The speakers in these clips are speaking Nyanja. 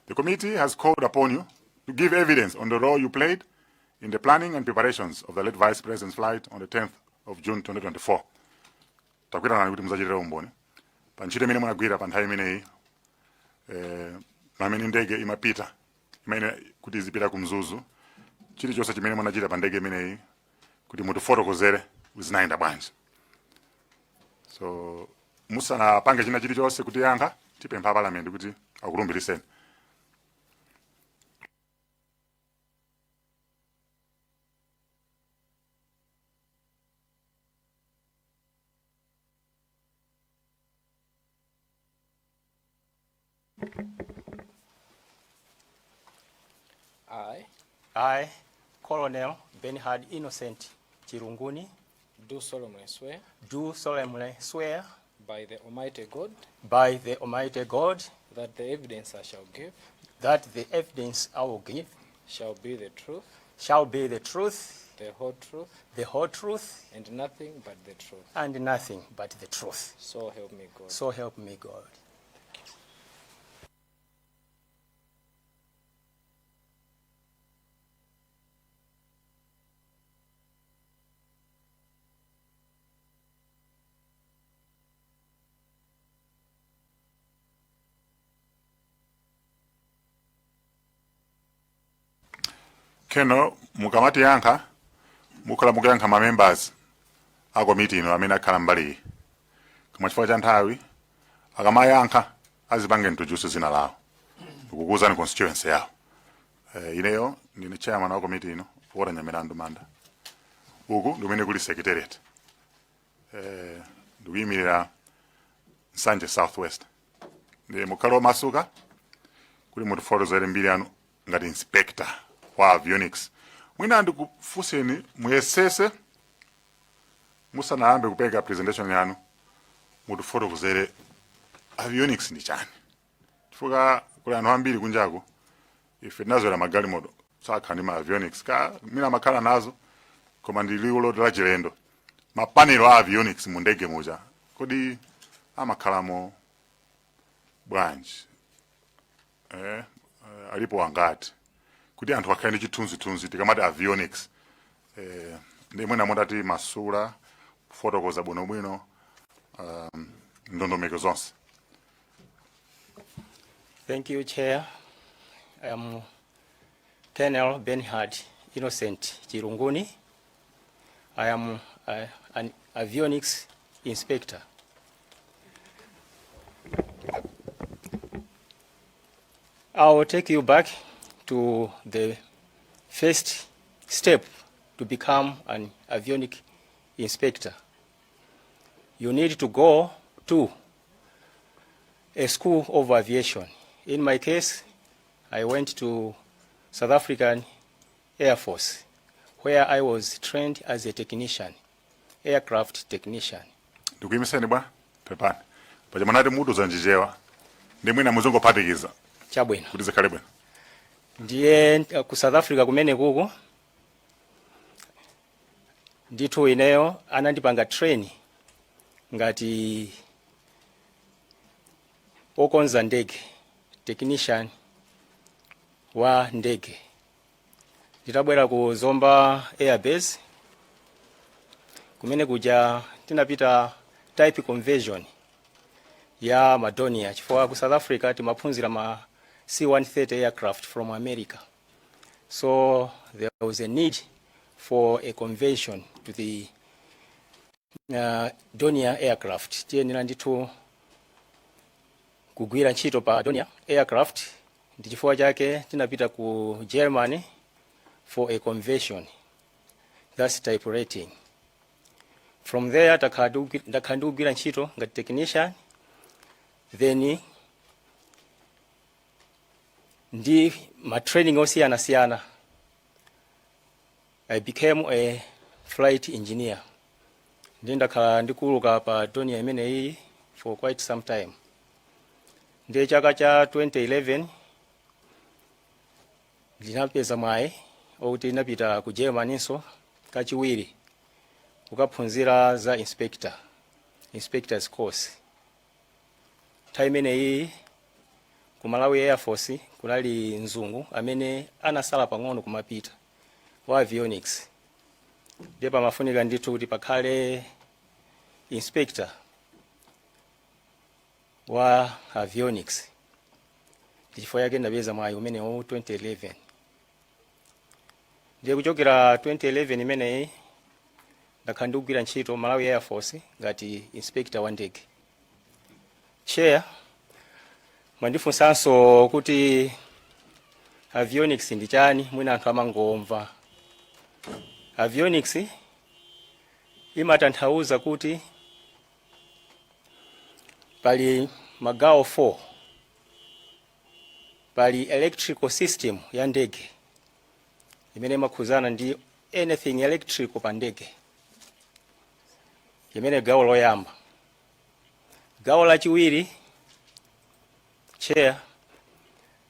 The committee has called upon you to give evidence on the role you played in the planning and preparations of the late Vice President's flight on the 10th of June 2024. Takwira na kuti muzachitira umboni. Pa ntchito imene munagwira pa nthawi imeneyi pamene ndege imapita imene kuti izipita ku Mzuzu. Chilichonse chimene munachita pa ndege imeneyi kuti mutifotokozere zinayenda bwanji. So musanapange china chilichonse kuti yankha tipempha parliament kuti akulumbiriseni. I, Colonel Bernhard Innocent Chirunguni, do solemnly swear by the Almighty God that the evidence I shall give shall be the truth, the whole truth, and nothing but the truth. So help me God. So help me God. Keno mukamati yankha mukhala mukuyankha ma members a committee ino amene akhala mbali koma chifukwa cha nthawi akamayankha azipange introduce zina lawo kukuuzani constituency yawo. Ineyo ndine chairman wa committee ino Wora Nyamilandu Manda. Uku ndimene kuli secretariat. Ndikuyimirira Nsanje Southwest. Ndi mukhalo masuka kuli mutifotokozere mbiri anu ngati inspector wa avionics. Mwina ndikufuseni muyesese musanayambe kupeka presentation yanu mutifotokozere avionics ndi chani. Chifukwa kuli anthu ambiri kunjaku ife tinazoera magalimoto sakhala ndi ma avionics ka mina makhala nazo koma ndiliulo la chilendo mapanelo a avionics mu ndege muja kodi amakhalamo bwanji alipo wangati kuti anthu akhale ndi chithunzithunzi tikamati avionics ndi mwina motati masula kufotokoza bwinobwino ndondomeko zonse. Thank you, Chair. I am Colonel Bernhard Innocent Chirunguni. I am an avionics inspector. I will take you back to the first step to become an avionic inspector. You need to go to a school of aviation. In my case, I went to South African Air Force, where I was trained as a technician, aircraft technician. Ndikuyimiseni bwa pepani paja manati mutu zanjijewa ndi mwina muzongo phatikiza chabwino kuti zikhale bwino. Ndiye ku South Africa kumene kuko ndithu ineyo anandipanga train ngati okonza ndege, technician wa ndege. Nditabwera ku Zomba Air Base kumene kuja tinapita type conversion ya Madonia chifukwa ku South Africa timaphunzira ma C-130 aircraft from America. So there was a need for a conversion to the Donia aircraft. Tiyenera ndithu kugwira ntchito pa Donia aircraft ndi chifukwa chake tinapita ku Germany for a conversion. That's type rating. From there ndakhala ndikugwira ntchito ngati technician, then ndi ma training osiyana. I became a flight engineer. Ndi ndakhala ndikuluka pa Donia imeneyi for quite some time. Ndi chaka cha 2011 ndinapeza mwayi okuti ndinapita ku Germany so kachiwiri kukaphunzira za inspector's course. Time imeneyi ku Malawi Air Force kunali mzungu amene anasala pang'ono kumapita wa avionics. Ndiye pamafunika ndithu kuti pakhale inspector wa avionics. Chifukwa yake ndapeza mwayi umene wa 2011. Ndiye kuchokera 2011 imeneyi ndakhala ndikugwira ntchito Malawi Air Force ngati inspector wa ndege. Chair, mwandifunsanso kuti avionics ndi chani, mwina anthu amangomva. Avionics imatanthauza kuti pali magawo 4. Pali electrical system ya ndege imene imakhuzana ndi anything electrical pa ndege, imene gawo loyamba. Gawo lachiwiri, Chair,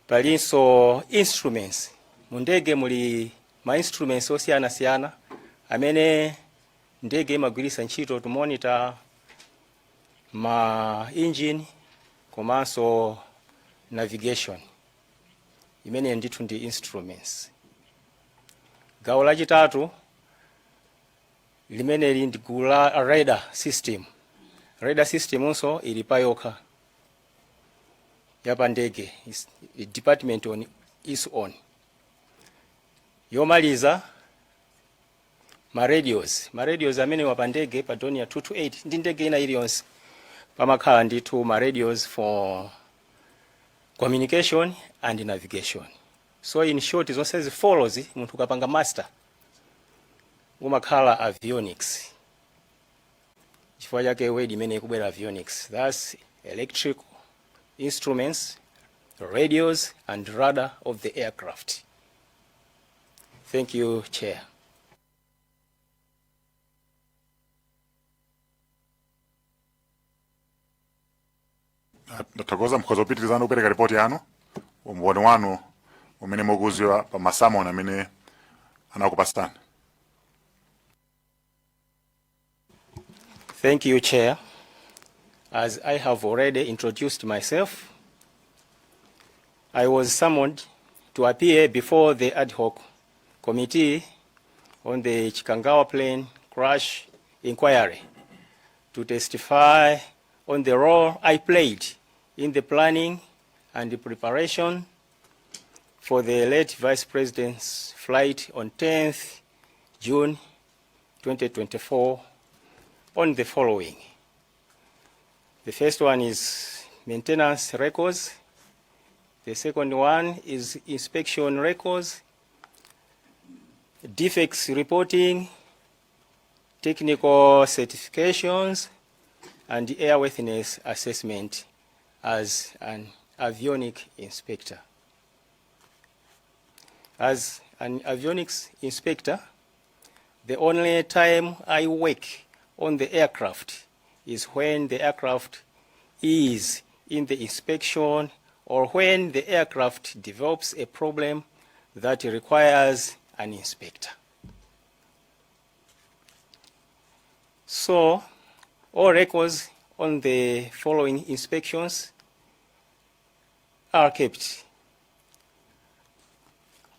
palinso instruments. Mu ndege muli ma instruments osiyanasiyana amene ndege imagwiritsa ntchito to monitor ma engine komanso navigation, imene ndithu ndi instruments. Gawo lachitatu limene ndi gulu la radar system. Radar system also ili payokha yapa ndege, department on its own. Yomaliza ma radios amene wapa ndege pa Dornier 228 ndi ndege ina iliyonse pamakhala ndithu ma radios for communication and navigation. So in short, zonse follows munthu kapanga master umakhala avionics. Chifukwa chake word imene ikubwera avionics. That's electrical instruments, radios and radar of the aircraft. Thank you, Chair. Ndathokoza mkhoza upitirizana kupereka ripoti yanu umboni wanu umene mukuziwa pa masamon amene anakupasani. Thank you, Chair. As I have already introduced myself, I was summoned to appear before the ad hoc committee on the Chikangawa plane crash inquiry to testify on the role I played in the planning and the preparation for the late Vice President's flight on 10th June 2024 on the following. The first one is maintenance records. The second one is inspection records, defects reporting, technical certifications, and airworthiness assessment as an avionics inspector. As an avionics inspector, the only time I work on the aircraft is when the aircraft is in the inspection or when the aircraft develops a problem that requires an inspector. So, all records on the following inspections are kept.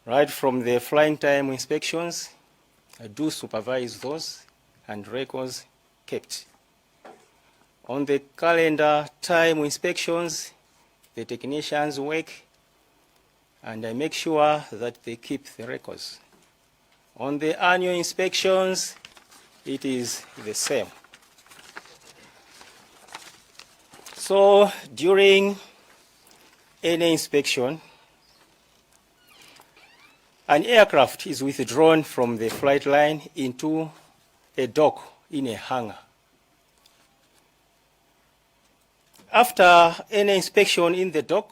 Right from the flying time inspections, I do supervise those and records kept. On the calendar time inspections, the technicians work and I make sure that they keep the records. On the annual inspections, it is the same. So during any inspection, an aircraft is withdrawn from the flight line into a dock in a hangar. After any inspection in the dock,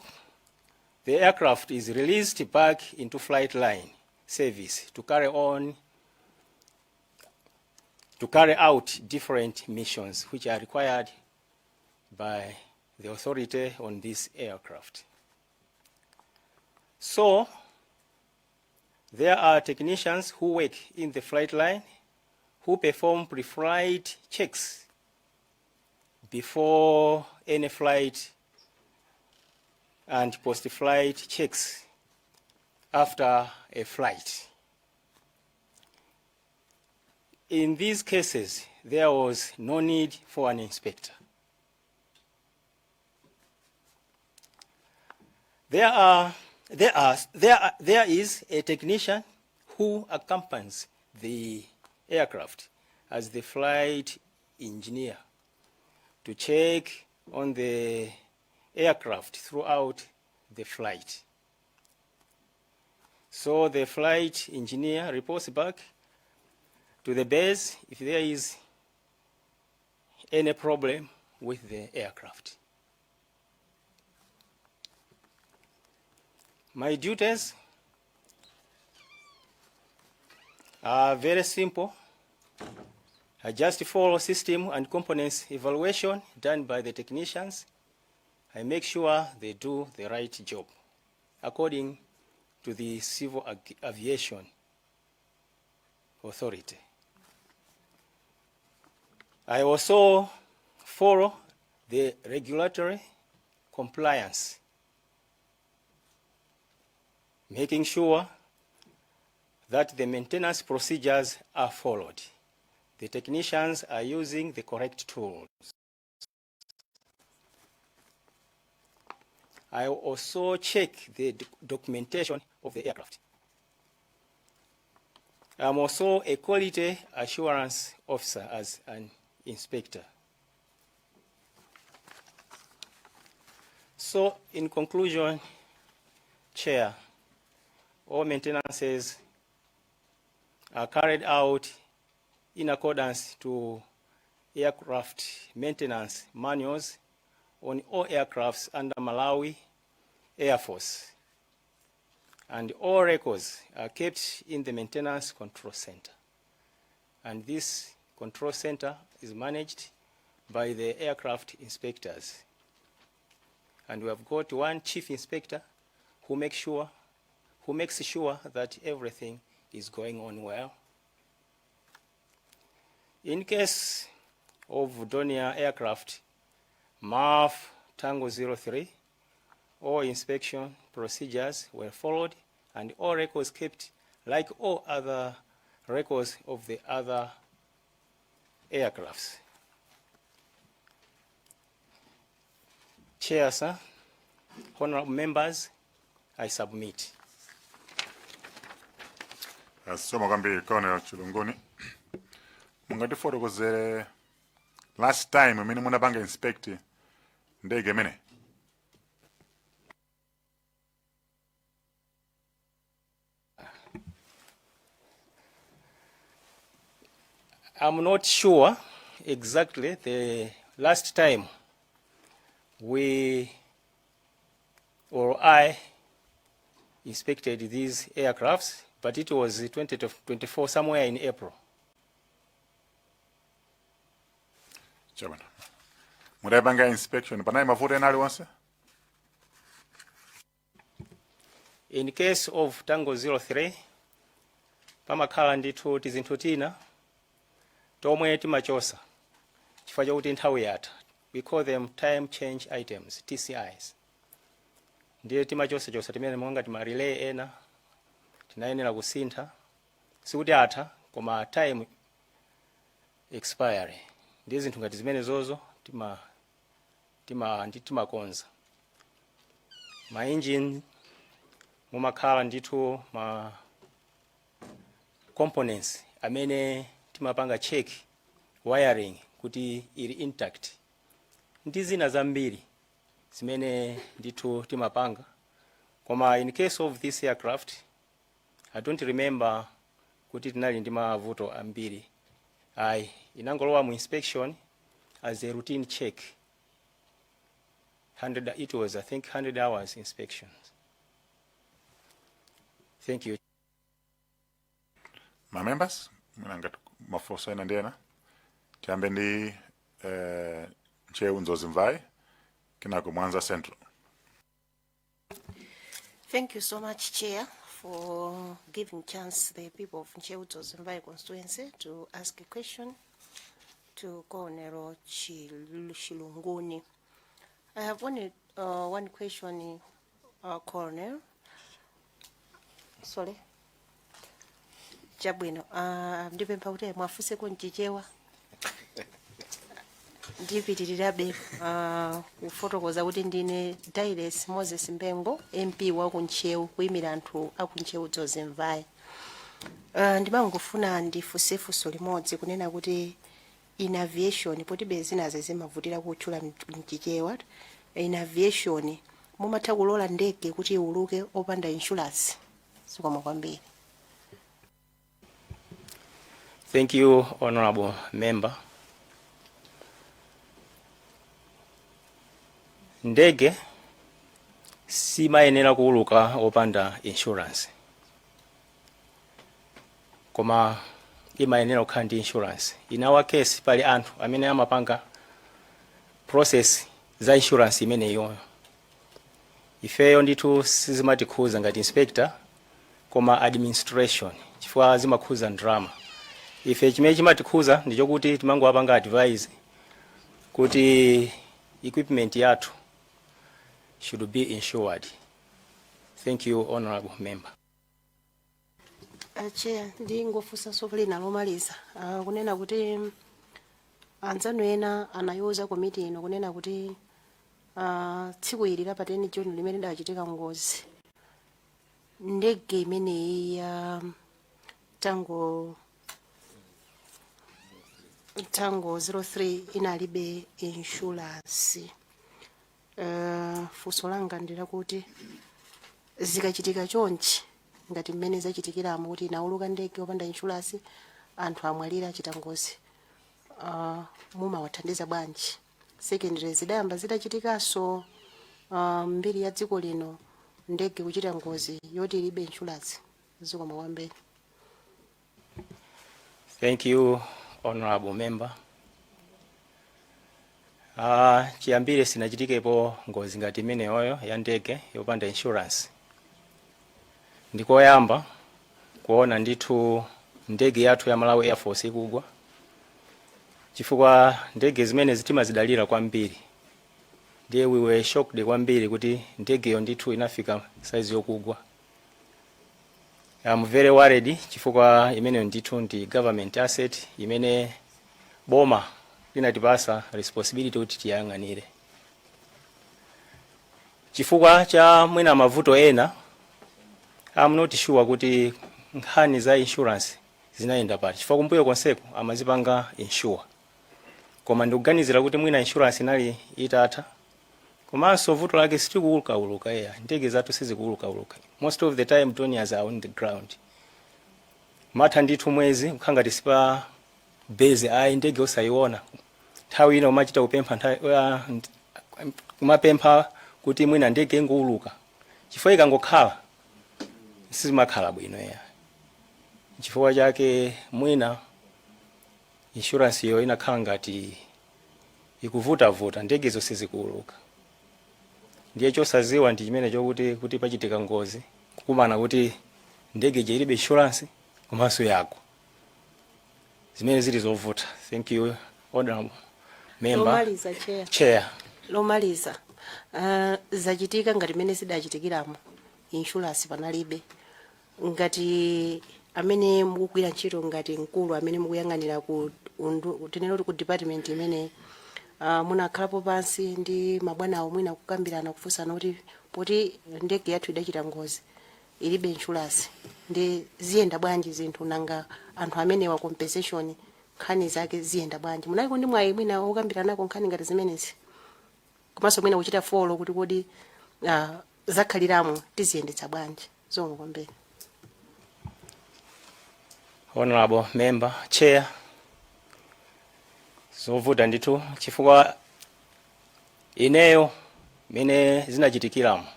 the aircraft is released back into flight line service to carry out different missions which are required by the authority on this aircraft. So, there are technicians who work in the flight line who perform pre-flight checks before any flight and post-flight checks after a flight. In these cases, there was no need for an inspector. There is a technician who accompanies the aircraft as the flight engineer to check on the aircraft throughout the flight. So the flight engineer reports back to the base if there is any problem with the aircraft. My duties are very simple. I just follow system and components evaluation done by the technicians. I make sure they do the right job according to the Civil Aviation Authority. I also follow the regulatory compliance, making sure that the maintenance procedures are followed. The technicians are using the correct tools. I also check the documentation of the aircraft. I'm also a quality assurance officer as an inspector. So, in conclusion, Chair, all maintenances are carried out in accordance to aircraft maintenance manuals on all aircrafts under Malawi Air Force. And all records are kept in the Maintenance Control Center. And this control center is managed by the aircraft inspectors. And we have got one chief inspector who makes sure that everything is going on well. In case of Dornier aircraft, MAF Tango 03, all inspection procedures were followed and all records kept like all other records of the other aircrafts. Chair, sir, honorable members, I submit. Soma kwambiri Colonel Chilunguni. Mungatifotokozere last time mene munapanga inspect ndege mene. I'm not sure exactly the last time I inspected these aircrafts, but it was 2024, somewhere in April. Chairman. Mudapanga inspection panai mafuta enali onse? In case of Tango 03, pamakhala ndithu tizinthu tina tomwe timachosa chifukwa chokuti nthawi yatha. We call them time change items, TCIs. Ndiye timachosa timene monga timarelay ena tinayenera kusintha sikuti atha koma time expiry. Ndiye zinthu ngati zimene zozo timakonza. Ma engine mumakhala ndithu ma components amene timapanga check wiring kuti ili intact. Ndi zina zambiri zimene ndithu timapanga. Koma in case of this aircraft, I don't remember kuti tinali ndi mavuto ambiri. Inangolowa mu inspection as a routine check. It was, I think, 100 hours inspections. Thank you. My members, mafoso ena ndiena. Tiambe ndi Chair Unzozi Mvai, kinako Mwanza Central. Thank you so much, Chair, for giving chance the people of Unzozi Mvai constituency to ask a question to Colonel Chilunguni. I have one question Colonel. Sorry. Chabwino, ndipempha kuti mwafuse kunchichewa. Ndipitirirabe kufotokoza kuti ndine Dailes Moses Mbengo, MP wa kunchewu kuyimira anthu akunchewu dzozimvayi. Ndimangofuna ndifusefuso limodzi kunena kuti in aviation poti bezinazo zimavutira kutchula mchichewa. In aviation mumatha kulola ndege kuti iuluke opanda insurance. Zikomo kwambiri. Thank you, Honorable Member. Ndege simayenera kuuluka opanda insurance. Koma imayenera kukhala ndi insurance. In our case pali anthu amene amapanga process za insurance imene iyoyo. Ifeyo ndithu sizimatikhuza ngati inspector koma administration chifukwa zimakhuza drama. Ife chimene chimatikhuza ndichokuti timangowapanga advise kuti equipment yathu should be insured. Thank you, Honorable Member. Chair, ndingofusa sofalina lomaliza. Kunena kuti anzanu ena anayoza komiti ino kunena kuti tsiku ili la pa 10 June limene dachitika ngozi. Ndege imene ya Tango 03 inalibe insurance. Funso langa ndila kuti zikachitika chonchi ngati mmene zachitikiramo kuti inauluka ndege opanda insurance anthu amwalira chitangozi. Mumawathandiza bwanji? Secondary zidayamba zidachitikaso mbiri ya dziko lino ndege kuchita ngozi yoti ilibe insurance. Zikomo kwambiri. Thank you, Honorable Member. Chiyambire sinachitikepo ngozi ngati imeneyo ya ndege yopanda insurance. Ndikoyamba kuona ndithu ndege yathu ya Malawi Air Force ikugwa. Chifukwa ndege zimene zitima zidalira kwambiri. Ndiye we were shocked kwambiri kuti ndege yo ndithu inafika size yokugwa. I'm very worried chifukwa imene ndithu ndi government asset imene boma linatipasa responsibility kuti tiyang'anire. Chifukwa cha mwina mavuto ena, I'm not sure kuti nkhani za insurance zinaenda pati. Chifukwa kumbuyo konseko amazipanga insure. Koma ndikuganizira kuti mwina insurance inali itatha. Komanso vuto lake sitikuuluka ya ndege zathu sizikuuluka. Most of the time Tonyas are on the ground. Matha ndithu mwezi kukhanga tisipa base ayi ndege osayiona. Nthawi ino machita kupempha kumapempha kuti mwina ndege ingouluka. Chifukwa ikangokhala sizimakhala bwino ya. Chifukwa chake mwina insurance yo inakhala ngati ikuvuta ndege zo sizikuuluka. Ndiye chosaziwa ndi chimene chokuti pachitika ngozi kukumana kuti ndege je ilibe insurance komanso yako. Zimene zili zovuta. Thank you, Honorable Member. Lomaliza, Chair. Lomaliza. Zachitika ngati mene zidachitikiramo insurance panalibe. Ngati amene mukugwira ntchito ngati mkulu amene mukuyang'anira tinelo ku department imene munakhalapo pansi ndi mabwana awo mwina kukambirana kufunsana kuti poti ndege yathu idachita ngozi ilibe insurance ndi ziyenda bwanji zinthu nanga anthu amene wa compensation nkhani zake ziyenda bwanji. Munali ndi mwayi mwina okambirana nako nkhani ngati zimenezi. Komanso mwina kuchita follow kuti kodi zakhaliramo tiziyendetsa bwanji. Zikomo kwambiri. Honorable Member, Chair. Zovuta ndithu chifukwa ineyo mene zinachitikiramo.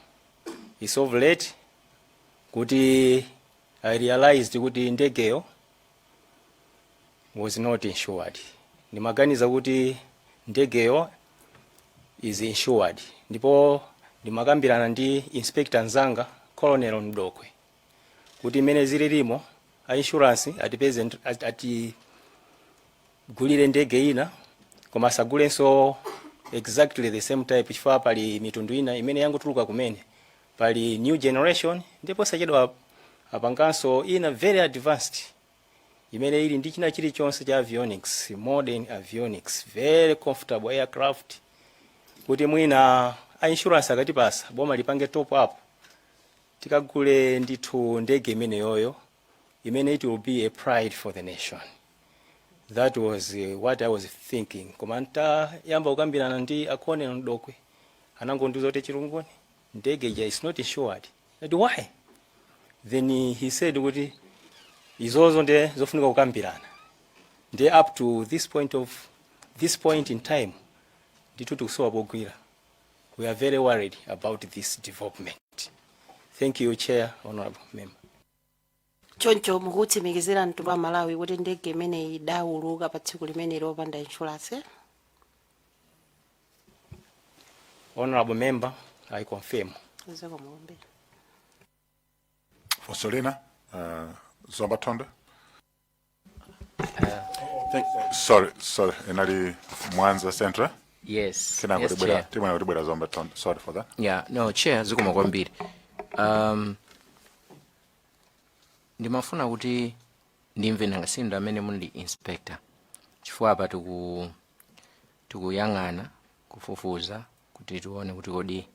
It's of late kuti I realized kuti ndegeyo was not insured. Ndimaganiza kuti ndegeyo is insured. Ndipo ndimakambirana ndi inspector nzanga Colonel Ndokwe kuti mene zililimo a insurance atipeze gulire ndege ina koma sagulenso exactly the same type chifukwa pali mitundu ina imene yangotuluka kumene pali new generation ndipo sachedwa apanganso ina very advanced imene ili ndi china chilichonse cha avionics, modern avionics, very comfortable aircraft, kuti mwina a insurance akatipasa boma lipange top up tikagule ndithu ndege imeneyoyo imene it will be a pride for the nation. That was what I was thinking. Koma yamba kukambirana ndi Akhone Ndokwe anangondiuza kuti chilunguni ndege ija is not insured. But why? Then he said kuti izozo nde zofunika kukambirana. Nde up to this point in time ndithu tikusowa pogwira. We are very worried about this development. Thank you, Chair, Honorable Member. choncho mukutsimikizira mtundu wa Malawi kuti ndege imene idawuluka pa tsiku limene lopanda insurance. Honorable Member, I confirm. For Selena, Zombatonde. Sorry, Enali Mwanza Central. Yes. Yes, Chair. Zombatonde. Sorry for that. Yeah, no, Chair, zikoma kwambiri. Ndimafuna kuti ndimve nangasinda amene muli inspector. Chifukwa apa tikuyang'ana kufufuza kuti tione kuti kodi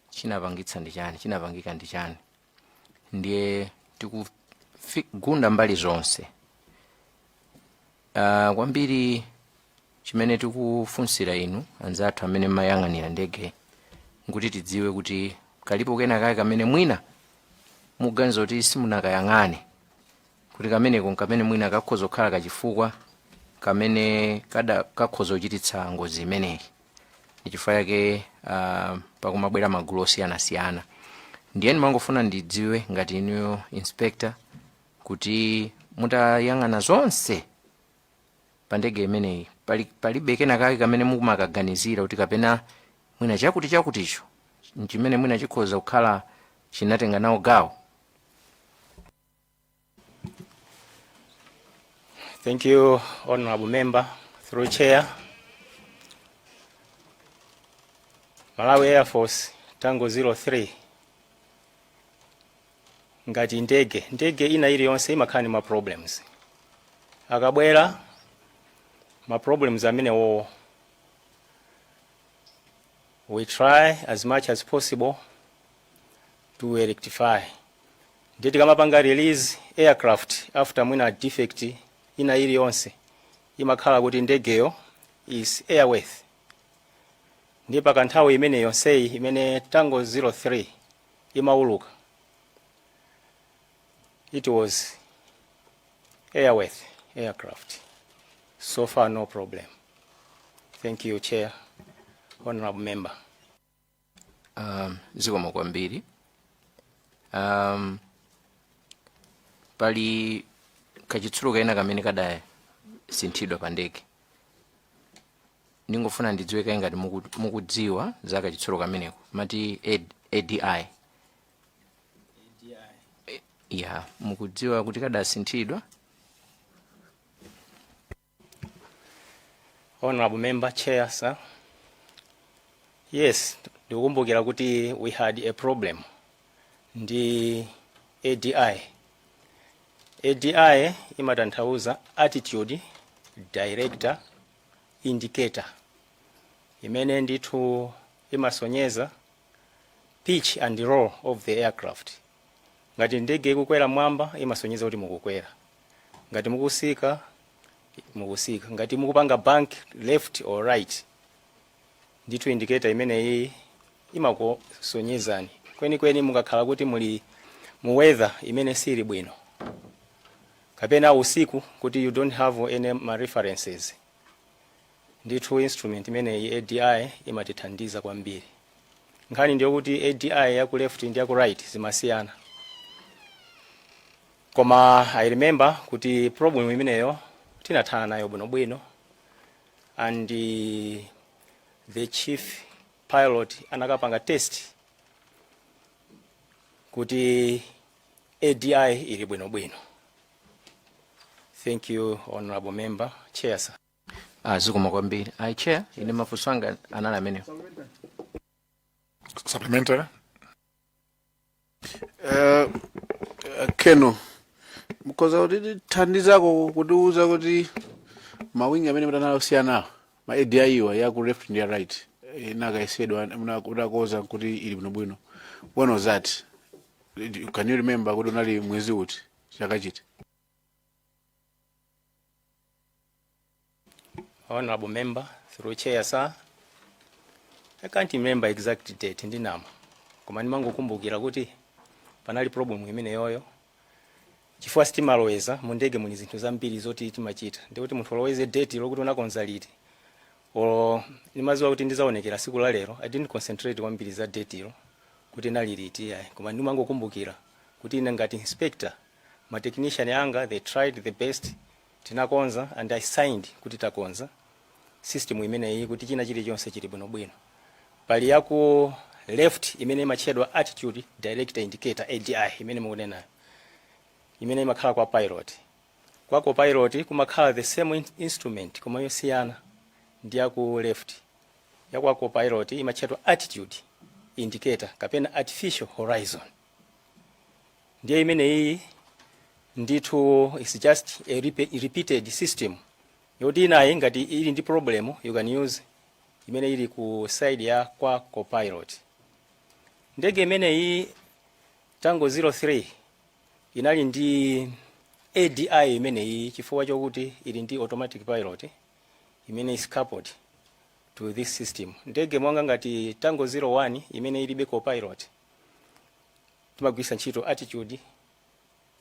chinapangitsa ndi chani, chinapangika ndi chani. Ndiye tikugunda mbali zonse. Kwambiri chimene tikufunsira inu anzathu amene mayang'anira ndege nkuti tidziwe kuti kalipo kena kake kamene mwina muganiza kuti simunakayang'ane kuti kamene mwina kakhoza kukhala kachifukwa kamene kakhoza kuchititsa ngozi imeneyi. Chifukwa yake pakumabwera magulu osiyanasiyana. Ndiye ndimangofuna ndidziwe ngati inuyo inspector kuti mutayang'ana zonse pa ndege imeneyi palibe kena kake kamene mumakaganizira kuti kapena mwina chakuticho chimene mwina chikhoza kukhala chinatenga nawo gawo. Thank you, Honorable Member. Through Chair, Malawi Air Force Tango 03 ngati ndege ina iliyonse imakhala ma problems. Akabwera ma problems amenewo we try as much as possible to rectify. Ndeti kamapanga release aircraft after mwina defect ina iliyonse imakhala kuti ndegeyo is airworthy. Ndipo kanthawi imene yonseyi imene Tango 03 imauluka it was airworthy aircraft. So far no problem. Thank you, Chair. Honorable Member. Zikoma kwambiri. Pali kachitsulo kaena kamene kadaya sinthidwa pa ndege. Ndingofuna ndidziwe kaye ngati mukudziwa za kachitsulo kameneko mati ADI. Yeah, mukudziwa kuti kadaya sinthidwa. Honorable Member, Chair, sir. Yes, ndikukumbukira kuti we had a problem ndi ADI. ADI imatanthauza attitude director indicator imene ndithu imasonyeza pitch and roll of the aircraft. Ngati ndege ikukwera mwamba imasonyeza kuti mukukwera, ngati mukusika mukusika, ngati mukupanga bank left or right ndithu indicator imene imakusonyezani kweni mukakhala kuti muli mu weather imene sili bwino kapena usiku kuti you don't have any references. Ndithu instrument imene ADI imatithandiza kwambiri. Nkhani ndiyo kuti ADI ya ku left ndi ya ku right zimasiyana. Koma I remember kuti problem imeneyo tinathana nayo bwinobwino and the chief pilot anakapanga test kuti ADI ili bwinobwino. Thank you, Honorable Member. Chair, sir. Zikoma kwambiri. Chair, ine mafunso anga anali amenewo. Supplementary. Keno mkoza kuti thandizako kutiuza kuti mawingi amene mutanayo siyana ma ADI ya ku left and right inaka isedwa munakoza kuti ili bwino. When was that? Can you remember kuti unali mwezi uti chaka chiti? Honorable member, through chair, sir. I can't remember exact date ndinama. Koma ndimangokumbukira kuti panali problem imene yoyo. Chifukwa simaloweza mu ndege muli zinthu zambiri zoti timachita. Ndikuti munthu aloweze date lokuti unakonza liti. Or nimaziwa kuti ndizaonekera siku la lero. I didn't concentrate kwambiri za date ilo kuti nali liti yayi. Koma ndimangokumbukira kuti ine ngati inspector, ma technician yanga they tried the best. Tinakonza and I signed kuti takonza system imene iyi kuti china chilichonse chili bwino. Pali yaku left imene imachedwa attitude director indicator ADI imene mukunena imene imakhala kwa pilot. Kwa co-pilot kumakhala the same instrument koma yosiyana ndi yaku left. Yakwa co-pilot imachedwa attitude indicator kapena artificial horizon. Ndiye imene iyi ndithu is just a repeated system. Yoti nayi ngati ili ndi problem you can use imene ili ku side ya kwa co-pilot. Ndege imene iyi Tango 03 inali ndi ADI imene iyi chifukwa chokuti ili ndi automatic pilot imene is coupled to this system. Ndege mwanga ngati Tango 01 imene ilibe co-pilot timagwisa ntchito attitude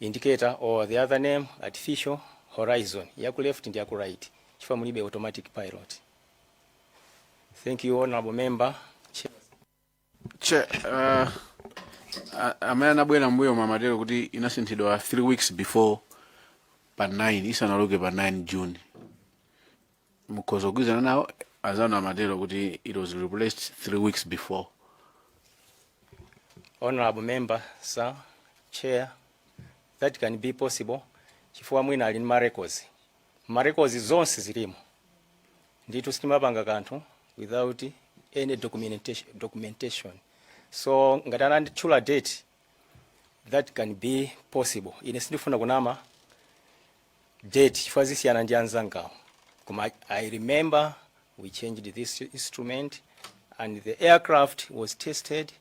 indicator or the other name artificial horizon yaku left and yaku right chifukwa mulibe automatic pilot. Thank you, honorable member. Amene anabwera mbuyo mamatero kuti inasinthidwa 3 weeks before pa 9 isanaluke pa 9 June. Mukhoza kugwizana nawo azana amatero kuti it was replaced 3 weeks before. Honorable member, sir, chair, that can be possible. Chifukwa mwina ali ma records. Ma records zonse zilimo. Nditu sitimapanga kanthu without any documentation. So ngatana nditchula date that can be possible. Ine sindifuna kunama date chifukwa zisiyana ndi anzangawo. Koma I remember we changed this instrument and the aircraft was tested,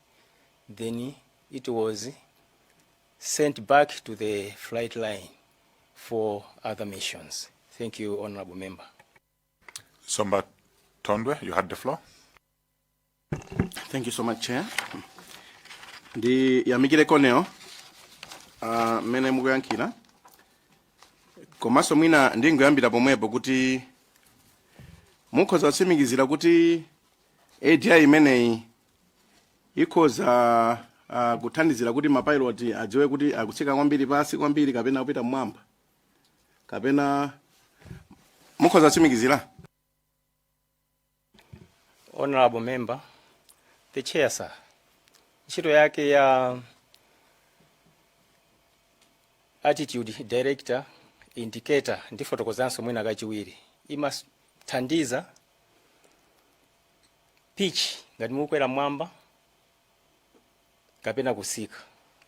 then it was sent back to the flight line for other missions. Thank you, honorable member. Somba Tondwe, you had the floor. Thank you so much, Chair. Ndi yamikire koneo mene mukuyankhira komanso mwina ndingoyambira pomwepo kuti mukhoza kutsimikizira kuti ADI imeneyi ikhoza kuthandizira kuti mapilot adziwe kuti akutsika kwambiri pasi kwambiri kapena kupita mmwamba kapena mukhoza kutsimikizira. Honorable member, the chair, sir. Ntchito yake ya attitude director indicator ndi fotokozanso mwina kachiwiri imathandiza pitch ngati mukwera mwamba kapena kusika.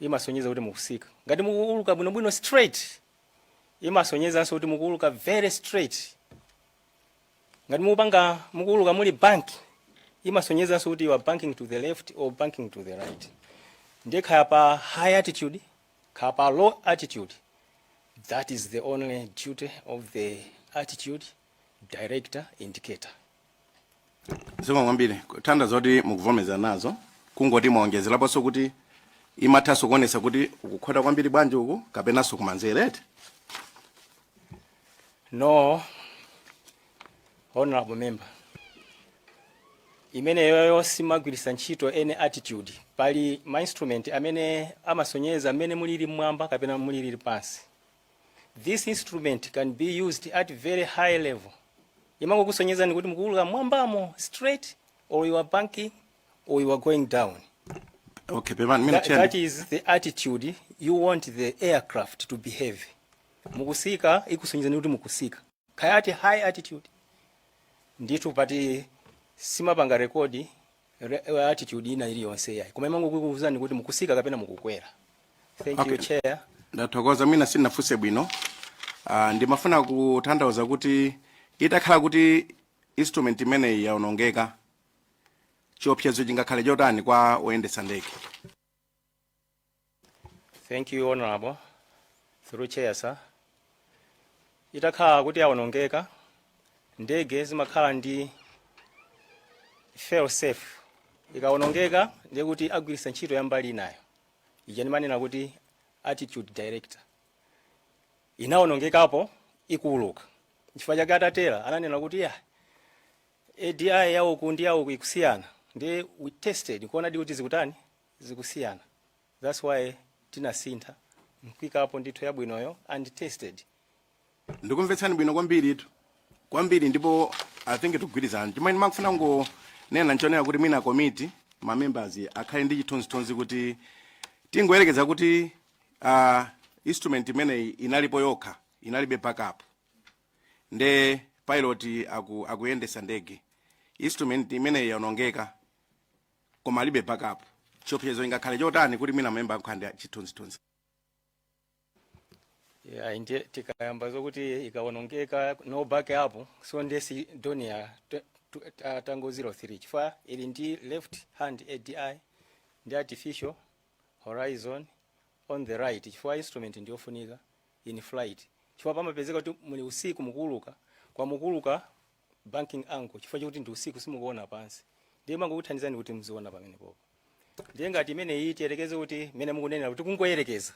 Imasonyeza kuti mukusika. Ngati mukuuluka bwinobwino straight imasonyezanso kuti mukuuluka very straight. Ngati mukuuluka muli bank imasonyezanso kuti you are banking to the left or banking to the right. Ndiye khaya pa high attitude, khaya pa low attitude. That is the only duty of the attitude director indicator. Ziko kwambiri thanda zoti mukuvomeza nazo kungoti muongezeraponso kuti imathaso kuonesa kuti ukukhota kwambiri bwanji uku kapenanso kumanzerete. No, honorable member. Imene yoyo simagwirisa ntchito any attitude. Pali ma instrument amene amasonyeza amene mulili mwamba kapena mulili pansi. This instrument can be used at very high level. Imango kusonyeza ni kuti mukuuluka mwambamo straight or you are banking or you are going down. Okay, that is the attitude you want the aircraft to behave. Mukusika ikusonyeza ni kuti mukusika. Kayati high attitude. Nditu pati simapanga rekodi attitude ina iliyonse yayi. Koma imango kukuuzani kuti mukusika kapena mukukwera. Thank you, chair. ndathokoza mwina sinafunse bwino. Ndimafuna kutanthauza kuti itakhala kuti instrument imene yaonongeka chiopsezo chingakhale chotani kwa oyendetsa ndege. Thank you, Honorable. Through chair, sir. Itakhala kuti yaonongeka, ndege zimakhala ndi fail safe. Ikaonongeka ndiye kuti agwiritsa ntchito ya mbali inayo. Ija ndimanena kuti attitude director. Inaonongekapo ikuuluka. Chifukwa chake atatera ananena kuti ya ADI yawo kundi yawo ikusiyana. Ndiye we tested kuona kuti zikutani zikusiyana. That's why tinasintha mkwikapo ndithu yabwinoyo and tested. Ndikumvetsani bwino kwambiri ndipo I think tugwirizana. Chimene makufuna nena nchonera kuti mwina committee ma members akhale ndi chithunzithunzi kuti tingoyerekeza kuti instrument imene inalipo yokha inalibe backup. Nde pilot akuyendesa ndege. Instrument imene yaonongeka koma alibe backup. Chiopsezo ingakhale chotani kuti mwina member akhale chithunzithunzi. Yeah, ndiye tikayamba zokuti ikaonongeka no backup so ndesi donia tango 03 chifukwa ili ndi left hand ADI ndi artificial horizon on the right chifukwa instrument ndiyofunika in flight chifukwa pamapezeka kuti muli usiku mukuluka kwa mukuluka banking angle chifukwa chokuti ndi usiku simukuona pansi ndiye mangokuthandizani kuti mziona pamene popo ndiye ngati imene iyi tiyerekeze kuti mene mukunena kuti kungoyerekeza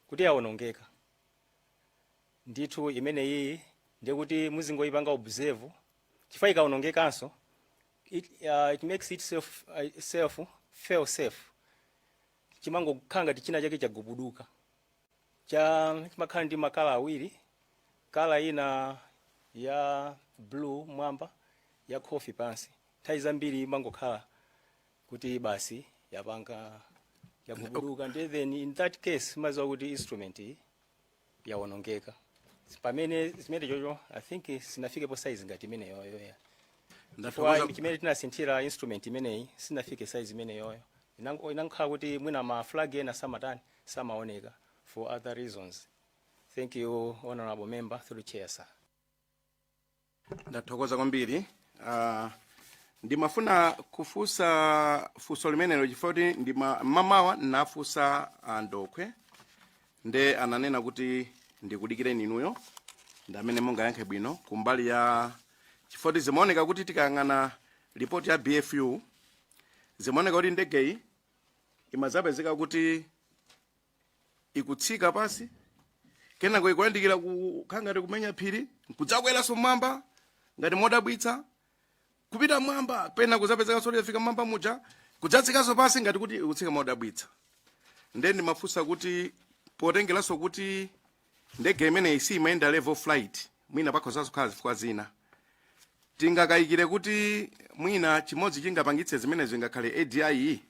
kuti yaonongeka ndithu imene iyi ndiye kuti muzingoyipanga observe chifukwa ikaonongekanso it makes itself fail safe chimangokhala china chake chagubuduka chimakhala ndi makala awiri kala ina ya blue mwamba ya coffee pansi nthawi zambiri imangokhala kuti basi yapanga yagubuduka and then in that case maziwa kuti instrument yaonongeka pamene zimene jojo I think sinafikepo size ngati imene yoyo ndatokoza chimene tinasinthira instrument imeneyi sinafike size imene yoyo inankhala kuti mwina ma flag ena samaoneka for other reasons. Thank you, honorable member through chair, sir. Ndathokoza kwambiri. Ndimafuna kufusa fuso limenelo chifukwa mamawa nafusa Ndokwe nde ananena kuti ndikudikireni inuyo ndamene mungayankhe bwino kumbali ya chifukwa zimaoneka kuti tikayang'ana report ya BFU zimaoneka kuti ndegeyi imazapezeka kuti ikutsika pasi kenako ikuyandikira kukhangati kumenya phiri kudzakweranso mmwamba ngati modabwitsa kupita mmwamba pena kuzapezeka soti yafika mmwamba muja kudzatsikanso pasi ngati kuti ikutsika modabwitsa. Nde ndimafunsa kuti potengeranso kuti ndege imeneyi simayenda level flight mwina pakhozanso kukhala zifukwa zina tingakayikire kuti mwina chimodzi chingapangitse zimenezo ingakhale ADI.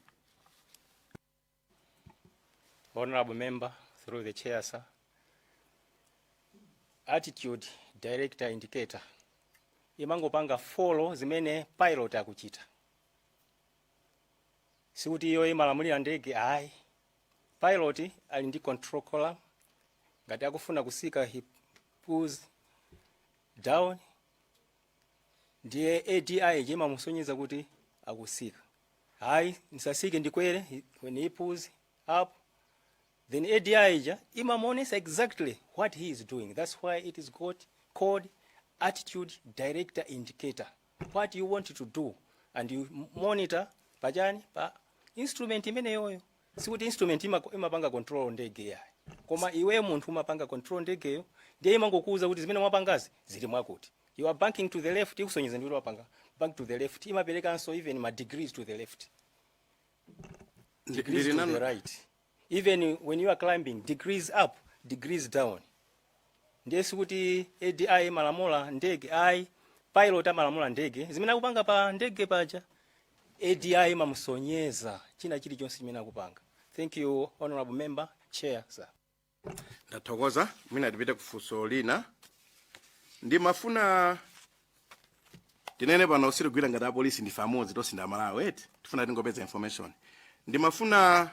Honorable member through the chair, sir. Attitude director indicator imangopanga follow zimene pilot akuchita sikuti iyo imalamulira ndege ayi pilot ali ndi control column ngati akufuna kusika he pulls down ndiye ADI chimamusonyeza kuti akusika ayi nisasike ndikwere when he pulls up then ADI imamonesa exactly what he is doing. That's why it is called attitude director indicator. What you want to do and you monitor pajani pa instrument imene yoyo sikuti instrument imapanga control ndege yayi koma iwe munthu umapanga control ndegeyo ndiye imangokuza kuti zimene mwapangazi zili mwakuti you are banking to the left ikusonyeza ndi wapanga bank to the left imaperekanso even ma degrees to the left degrees to the right even when you are climbing degrees up degrees down ndiye sikuti ADI malamula ndege ai pilot amalamula ndege zimene akupanga pa ndege paja ADI mamusonyeza china chilichonse chimene akupanga. Thank you, honorable member. Chair, sir. Ndathokoza mwina tipite kufunso lina ndimafuna tinene pano usiri gwira ngati apolisi ndife amodzi tosinda Malawi eti tifuna tingopeza information ndimafuna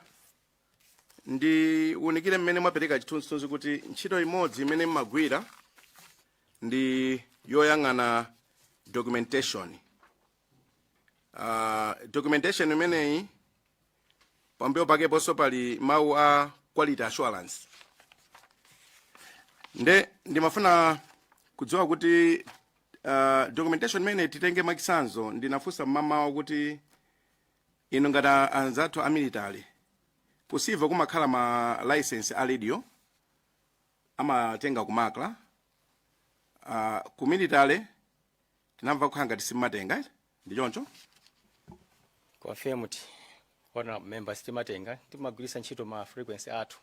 ndiunikire mmene mwapereka chithunzithunzi kuti ntchito imodzi imene mmagwira ndi yoyang'ana documentation. Documentation imeneyi pambuyo pake ponso pali mawu a quality assurance. Ndimafuna kudziwa kuti documentation imene titenge makisanzo ndinafunsa mmamawa kuti inu ngati anzathu a military kusiva kumakhala ma license a radio amatenga kumakla ku military tinamva kukhala ngati simmatenga ndi choncho. Confirmed. Honorable members timatenga timagwirisa ntchito ma frequency athu.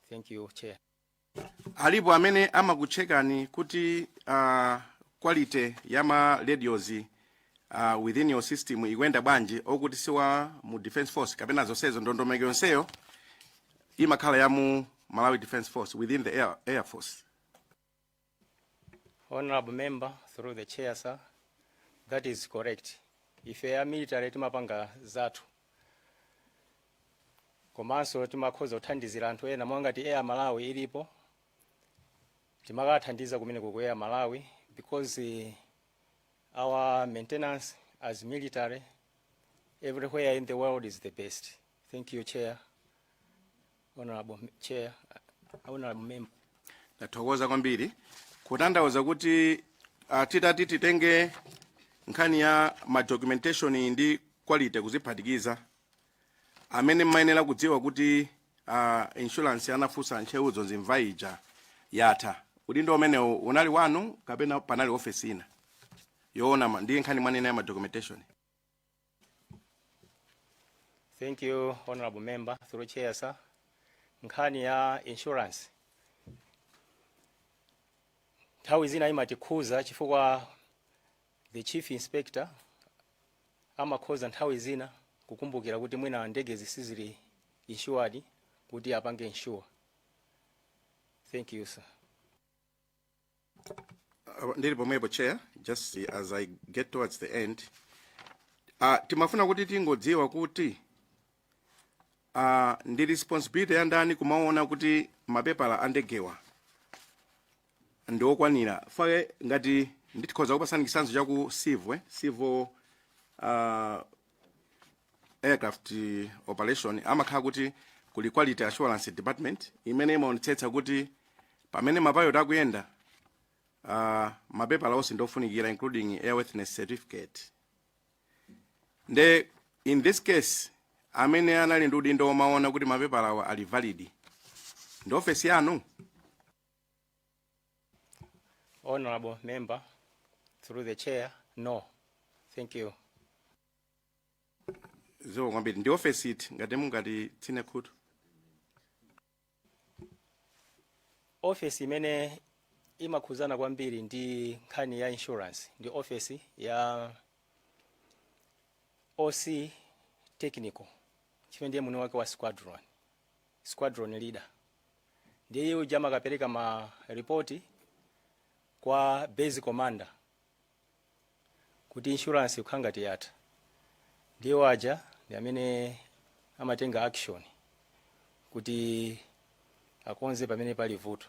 Thank you, Chair. Alipo amene amakuchekani kuti quality ya ma radios within your system ikwenda bwanji okuti siwa mu defense force kapena zonsezo ndondomeko yonseyo imakhala ya mu Malawi Defense Force within the air force. Honorable member, through the chair, sir, that is correct. If a military timapanga zathu komanso timakhoza kuthandizira anthu ena monga ti Air Malawi ilipo timakathandiza kumene ku Air Malawi because our maintenance as military everywhere in the world is the best. Thank you, Chair. Honorable Chair, Honorable Member. Nathokoza kwambiri kutanthauza kuti titati titenge nkhani ya ma documentation ndi quality kuziphatikiza amene mmayenera kudziwa kuti insurance anafunsa ntcheuzo zimva ija yatha kuti ndi umene unali wanu kapena panali office ina yoona ndi nkhani mwanene ya ma documentation. Thank you, Honorable Member. Through Chair, sir. Nkhani ya insurance nthawi zina imatikhuza chifukwa the chief inspector amakhoza nthawi zina kukumbukira kuti mwina ndege zisizili insured kuti apange insure. Thank you, sir. Ndili pomwepo Chair, just as I get towards the end, timafuna kuti tingodziwa kuti ndi responsibility ya ndani kumaona kuti mapepala andegewa ndi okwanira. Faye ngati nditikhoza kupasani chisanzo cha ku civil aircraft operation amakhala kuti kuli quality assurance department imene imaonetsetsa kuti pamene mapayoti akuyenda mapepala onse ndofunikira including airworthiness certificate. In this case amene anali ndi udindo omaona kuti mapepala awa ali valid ndi office yanu. Honorable Member, through the chair, no. Thank you. Zo kwambiri ndi office it ngati mungati tsine khutu. Office imene imakhuzana kwambiri ndi nkhani ya insurance ndi office ya OC technical chifukwa ndiye mwini wake wa squadron leader ndiye uja amakapereka ma report kwa base commander kuti insurance ikhangati yatha ndiye waja ndi amene amatenga action kuti akonze pamene pali vuto.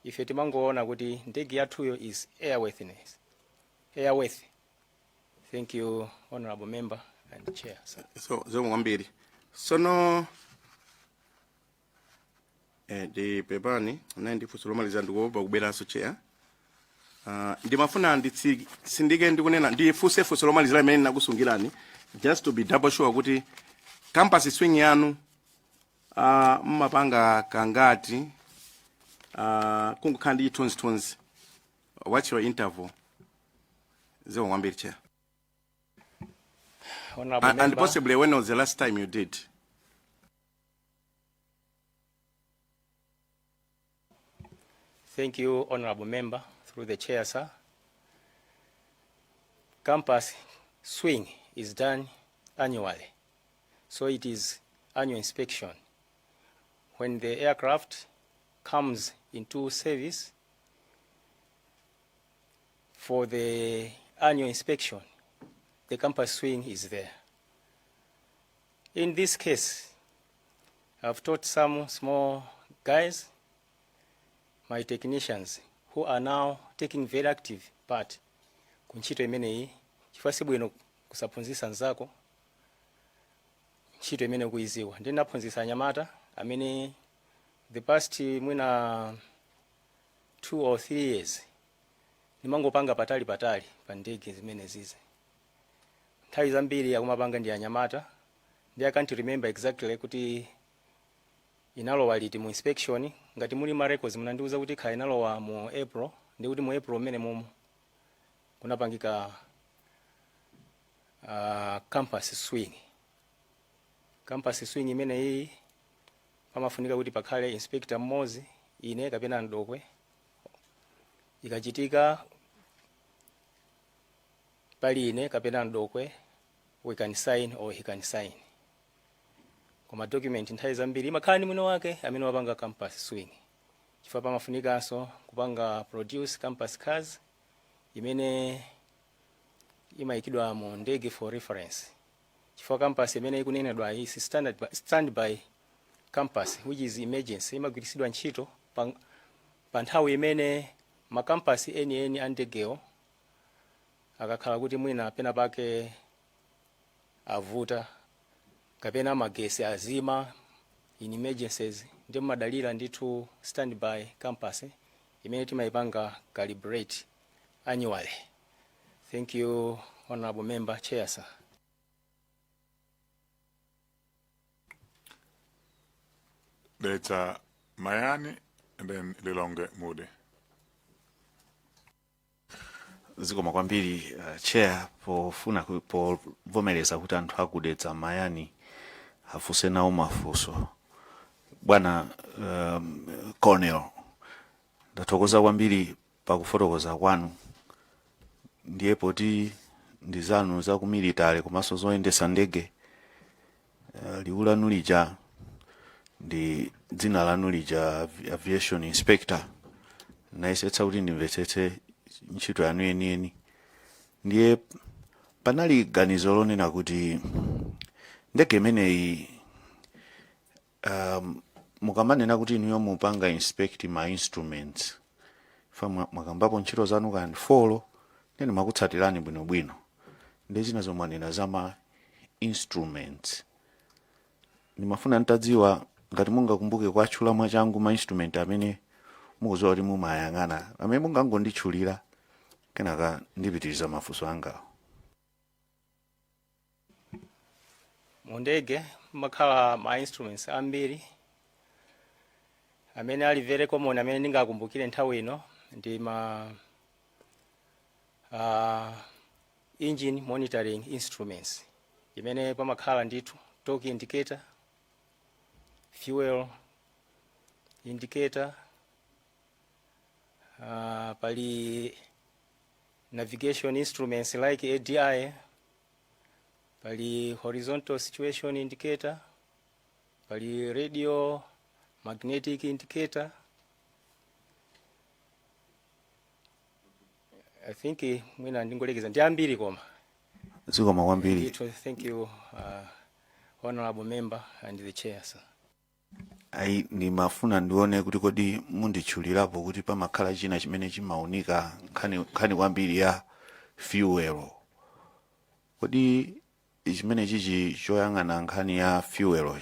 Ife timangoona kuti ndege yathuyo is airworthy. Thank you, Honorable Member and Chair, sir. So zo mwambiri sono di pepani naindi fusolomaliza ndikuopa kuberanso Chair. Ndimafuna sindike ndikunena ndifuse fusolomaliza imene nakusungirani just to be double sure kuti campus swing yanu mmapanga kangati kungukhala ndi chithunzithunzi. What's your interval? Zo mwambiri Chair. And possibly when was the last time you did? Thank you, Honorable Member, through the chair, sir. Campus swing is done annually, so it is annual inspection. When the aircraft comes into service for the annual inspection, the campus swing is there. In this case, I've taught some small guys, my technicians, who are now taking very active part kunchito imeneyi. Chifukwa sibwino kusaphunzitsa nzako ntchito imene kuiziwa. Ndi naphunzitsa anyamata amene the past mwina 2 or 3 years nimangopanga patali pa ndege zimene zize. Nthawi zambiri akumapanga ndi anyamata. Ndi I can't remember exactly kuti inalowa liti mu inspection. Ngati muli ma records munandiuza kuti kha inalowa mu April. Ndi kuti mu April mmene mumu kunapangika campus swing. Campus swing imene iyi pamafunika kuti pakhale inspector mmodzi, ine kapena ndokwe. Ikachitika pali ine kapena ndokwe, we can sign or he can sign. Koma document nthawi zambiri imakhala ndi mwino wake amene wapanga campus swing. Chifukwa pamafunikanso kupanga produce campus cars imene imayikidwa mu ndege for reference. Chifukwa campus imene ikunenedwa is standby campus, which is emergency, imagwiritsidwa ntchito pa nthawi imene makampasi eni andegewo akakhala kuti mwina pena pake avuta kapena magesi azima in emergencies. Ndi madalira ndithu standby campus imene timayipanga calibrate annually. Thank you, Honorable Member. Chair, sir. There's Mayani and then Lilonge Moody. Zikoma kwambiri chair povomereza kuti anthu akudetsa Mayani afuse nawo mafunso. Bwana Cornel, ndathokoza kwambiri pakufotokoza kwanu. Ndiye poti ndi zanu za ku military komanso zoyendesa ndege, liwu lanu lija ndi dzina lanu lija aviation inspector. Nayesetsa kuti ndimvetsetse ntchito yanu yeniyeni. Ndiye panali ganizo lonena kuti ndege imeneyi mukamanena kuti inuyo mupanga inspect ma instruments. Fa mwakambapo ntchito zanu kandi folo nene makutsatirani bwinobwino. Ndi zina zomwanena za ma instruments. Nimafuna ntadziwa ngati mungakumbuke kwatchula mwachangu ma instrument amene mukuzowa kuti mumayang'ana amene mungangonditchulira kenaka ndipitiriza mafunso anga. Mu ndege makhala ma instruments ambiri amene ali very common amene ndingakumbukire nthawi ino ndi ma engine monitoring instruments imene pamakhala ndithu torque indicator, fuel indicator, pali navigation instruments like ADI, pali horizontal situation indicator, pali radio magnetic indicator. I think mwina ndingolekeza ndi ambiri koma. Zikoma kwambiri. Thank you, Honorable Member and the Chair, sir. Ai ni mafuna ndione kuti kodi munditchulirapo kuti pamakhala china chimene chimaunika nkhani kwambiri ya fuel. Kodi chimene chichi choyang'ana nkhani ya fuel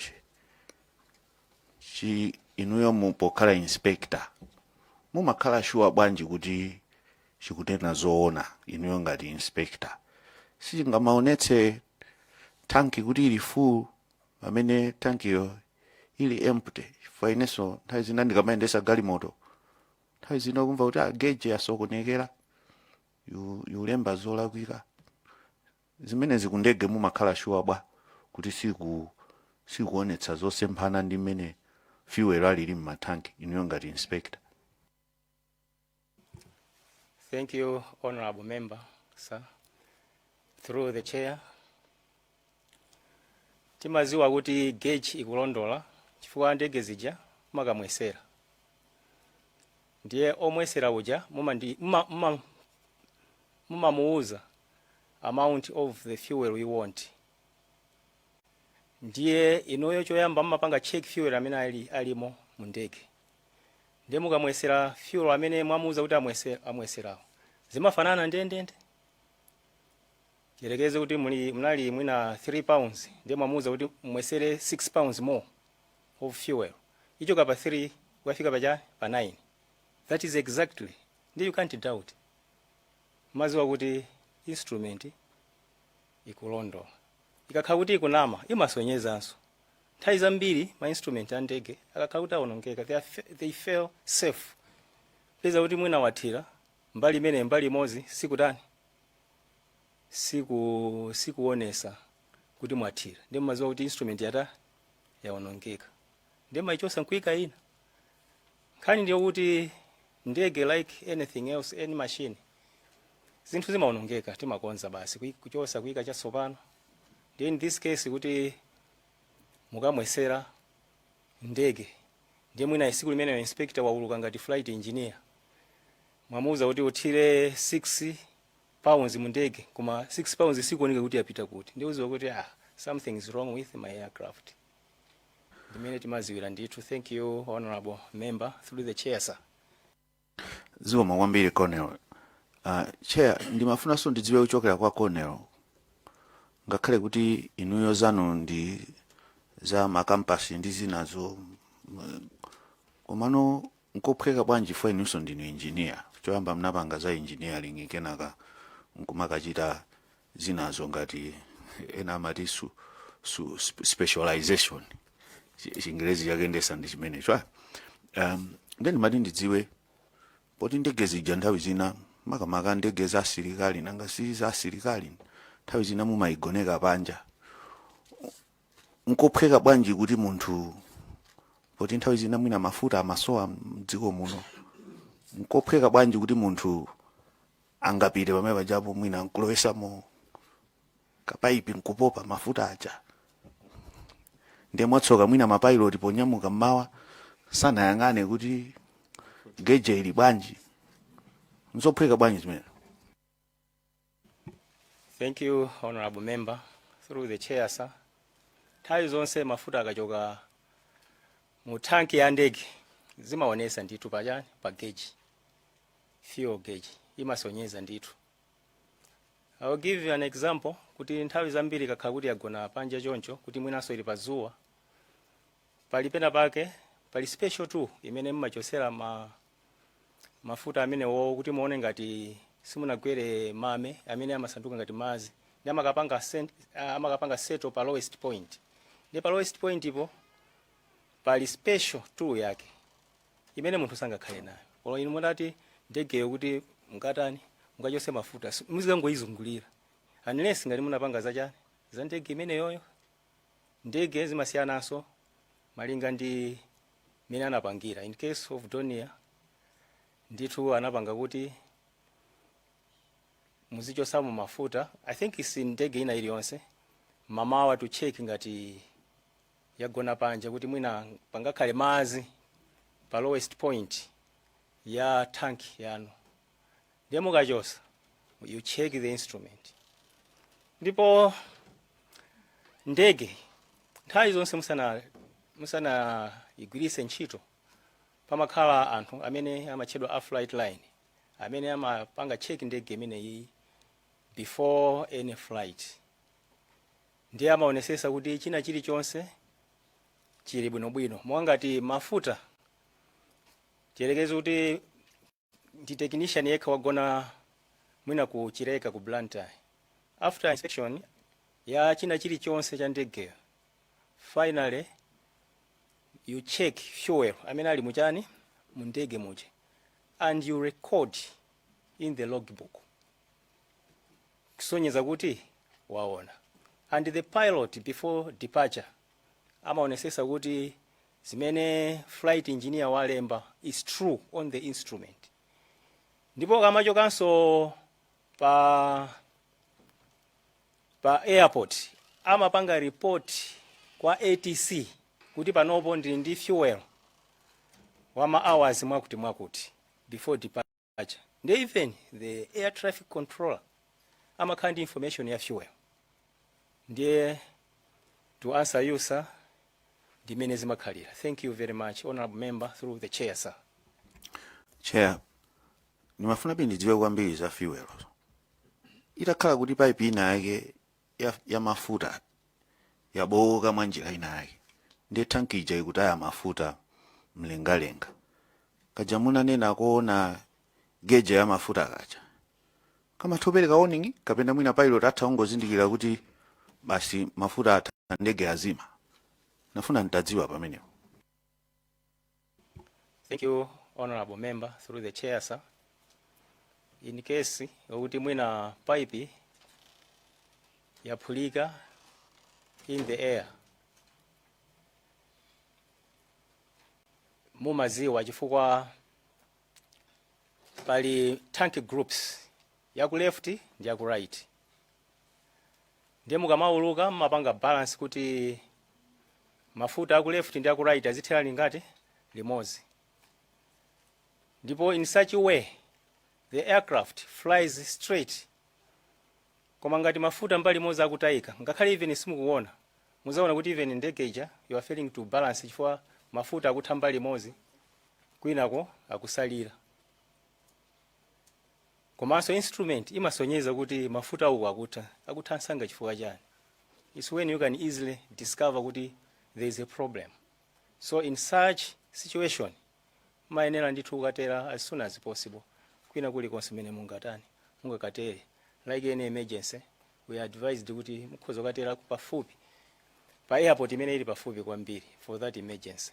chi inuyo mupokhala inspector mumakhala sure bwanji kuti chikutena zoona inuyo ngati inspector. Sichingamaonetse tanki kuti ili full amene tankiyo ili empty. For ineso nthawi zina ndikamayendesa galimoto nthawi zina kumva kuti gauge yasokonekera yulemba zolakwika. Zimene zikundege mumakhala sure bwa kuti sikuonetsa zosemphana ndi mmene fuel alili mmatanki inuyo ngati inspector. Thank you, Honorable Member, sir. Through the Chair. Timaziwa kuti gauge ikulondola chifukwa ndege zija makamwesera. Ndiye omwesera uja mumamuuza amount of the fuel we want. ndiye inoyo choyamba mmapanga check fuel amene alimo mu ndege. Ndiye mukamwesera fuel amene mwamuuza kuti amweserawo zimafanana ndendende. Yerekeze kuti munali mwina 3 pounds ndiye mwamuuza kuti mwesere 6 pounds more of fuel. Icho kapa 3 ukafika pa 9. That is exactly. Ndiye you can't doubt. Maziwa kuti instrument ikulondola. Ikakhala kuti ikunama imasonyezanso. Nthawi zambiri ma instrument andege akakhala kuti awonongeka they feel safe. Peza kuti mwina wathira mbali imene mbali imodzi sikutani sikuonesa kuti mwathira. Ndiye maziwa kuti instrument yawonongeka. Ndiye maichosa nkuika ina. Nkhani ndiyo kuti ndege like anything else, any machine, zinthu zimawonongeka timakonza basi kuchosa kuika chatsopano. Ndiye in this case kuti mukamwesera ndege ndiye mwina isiku limene inspector wauluka ngati flight engineer mwamuuza kuti uthire 6 pounds mu ndege koma 6 pounds sikuoneka kuti yapita kuti. Ndiye uziwa kuti something is wrong with my aircraft. Ndimene timaziwira ndithu. Thank you honorable member through the chair sir. Ziwa mwambiri Cornell. Chair, ndimafuna so ndidziwe kuchokera kwa Cornell. Ngakhale kuti inuyo zanu ndi za makampasi ndi zinazo komano nkophweka bwanji fo inuso ndinu engineer. Choyamba mnapanga za engineering kenaka nkumakachita zinazo ngati ena amati specialization. Chingerezi yakendesa ndi chimene chwa. Then mati ndidziwe poti ndege zija nthawi zina makamaka ndege za asilikali nanga si za asilikali nthawi zina mumayigoneka panja. Nkophweka bwanji kuti munthu poti nthawi zina mwina mafuta amasowa mdziko muno. Nkophweka bwanji kuti munthu angapite pamene pajapo mwina nkulowesamo kapaipi nkupopa mafuta aja. Ndiye mwatsoka mwina mapilot ponyamuka mmawa sanayang'ane kuti geje ili bwanji. Nzophweka bwanji zimene. Thank you honorable member through the chair sir. Nthawi zonse mafuta akachoka mu tanki ya ndege zimaonesa ndithu pachani pa gauge, fuel gauge imasonyeza ndithu. I will give you an example kuti nthawi zambiri kakhala kuti yagona panja choncho kuti mwinaso ili pazuwa pali pena pake pali special tool imene mmachosera mafuta amene wo kuti muone ngati simunagwere mame amene amasanduka ngati mazi. Ndi amakapanga settle pa lowest point. Ndi pa lowest point ipo pali special tool yake imene munthu sangakhale nayo. Olo inu mutati ndegeyo kuti mukatani mukachose mafuta muzikangoyizungulira unless ngati munapanga zachani za ndege imene yoyo. Ndege zimasiyananso malinga ndi mene anapangira. In case of Dornier ndithu anapanga kuti muzichosamo mafuta. I think isi ndege ina iliyonse mamawa to check ngati yagona panja kuti mwina pangakhale mazi pa lowest point ya tank yanu. Ndiye mukachosa you check the instrument. Ndipo ndege nthawi zonse musana igwirise ntchito pamakhala anthu amene amatchedwa a flight line amene amapanga check ndege imene iyi before any flight. Ndiye amaonesesa kuti china chilichonse chili bwinobwino. Mwangati mafuta tiyerekeze kuti ndi technician yekha wagona mwina kuchireka ku Blantyre. After inspection ya china chilichonse cha ndegeyo finally you check fuel amene ali muchani mu ndege muje and you record in the logbook kusonyeza kuti waona. And the pilot before departure amaonesesa kuti zimene flight engineer walemba is true on the instrument. Ndipo kamachokanso pa airport amapanga report kwa ATC kuti panopo ndili ndi fuel wama hours mwakuti before departure. And even the air traffic controller amakhala ndi information ya fuel. Ndiye To answer you, sir, ndimene zimakhalira. Thank you very much, honorable member, through the chair, sir. Chair, nimafuna pindi ndidziwe kwambiri za fuel. Itakhala kuti pipe ina yake ya mafuta yabowoka mwanjira ina yake. Ndiye tanki ija ikutaya mafuta mlengalenga. Kaja munanena kuona geja ya mafuta kaja. Kama topereka warning kapena mwina pilot atha ungozindikira kuti basi mafuta atha ndege azima. Nafuna nitadziwa pamenepo. Thank you, honorable member, through the chair, sir. In case yokuti mwina pipe yaphulika in the air, mumaziwa chifukwa pali tank groups yaku left ndi yaku right. Ndiye mukamauluka mapanga balance kuti mafuta yaku left ndi yaku right azithera lingati limodzi. Ndipo in such a way the aircraft flies straight. Koma ngati mafuta mbali moza akutayika, ngakhale even simukuona, muzaona kuti even ndege ija you are failing to balance chifukwa mafuta akutha mbali mozi kwinako akusalira. Komanso instrument imasonyeza kuti mafuta uku akutha nsanga chifukwa chani. It's when you can easily discover kuti there is a problem. So in such situation, mayenera ndithu ukatera as soon as possible. Kwina kuli konse mene mungakatere. Like any emergency, we are advised kuti mukhoza ukatera pafupi pa airport imene ili pafupi kwambiri for that emergency.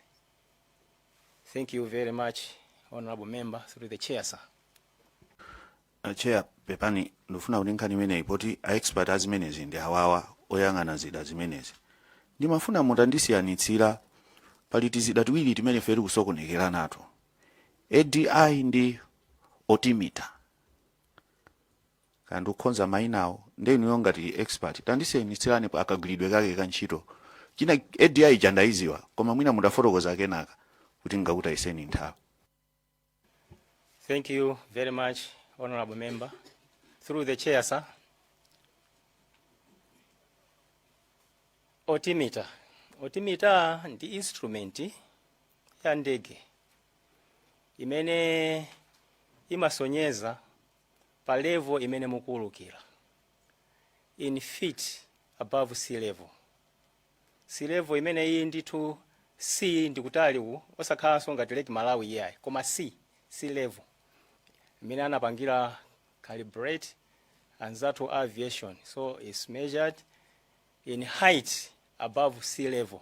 Thank you very much, honorable member, through the chair, sir. Chair, pepani ndifuna kuti nkhani imene ipoti a expert azimenezi ndi awawa oyang'ana zida zimenezi. Ndimafuna mutandisiyanitsira pali tizida tiwiri timene feri kusokonekera nato. ADI ndi otimeter. Kandi ukhonza mainawo ndenu ngati expert tandisiyanitsirani akagwiridwe kake kantchito. China ADI jandaiziwa koma mwina mudafotokoza kenaka kuti ngakuta iseni nthawi. Thank you very much, honorable member, through the chair, sir. Otimeter ndi instrument ya ndege imene imasonyeza pa level imene mukuulukira in feet above sea level. Sea level imene iyi ndithu sea ndikutali ku osakhalanso ngati Lake Malawi yayi koma sea level imene anapangira calibrate anzathu aviation, so it's measured in height above sea level.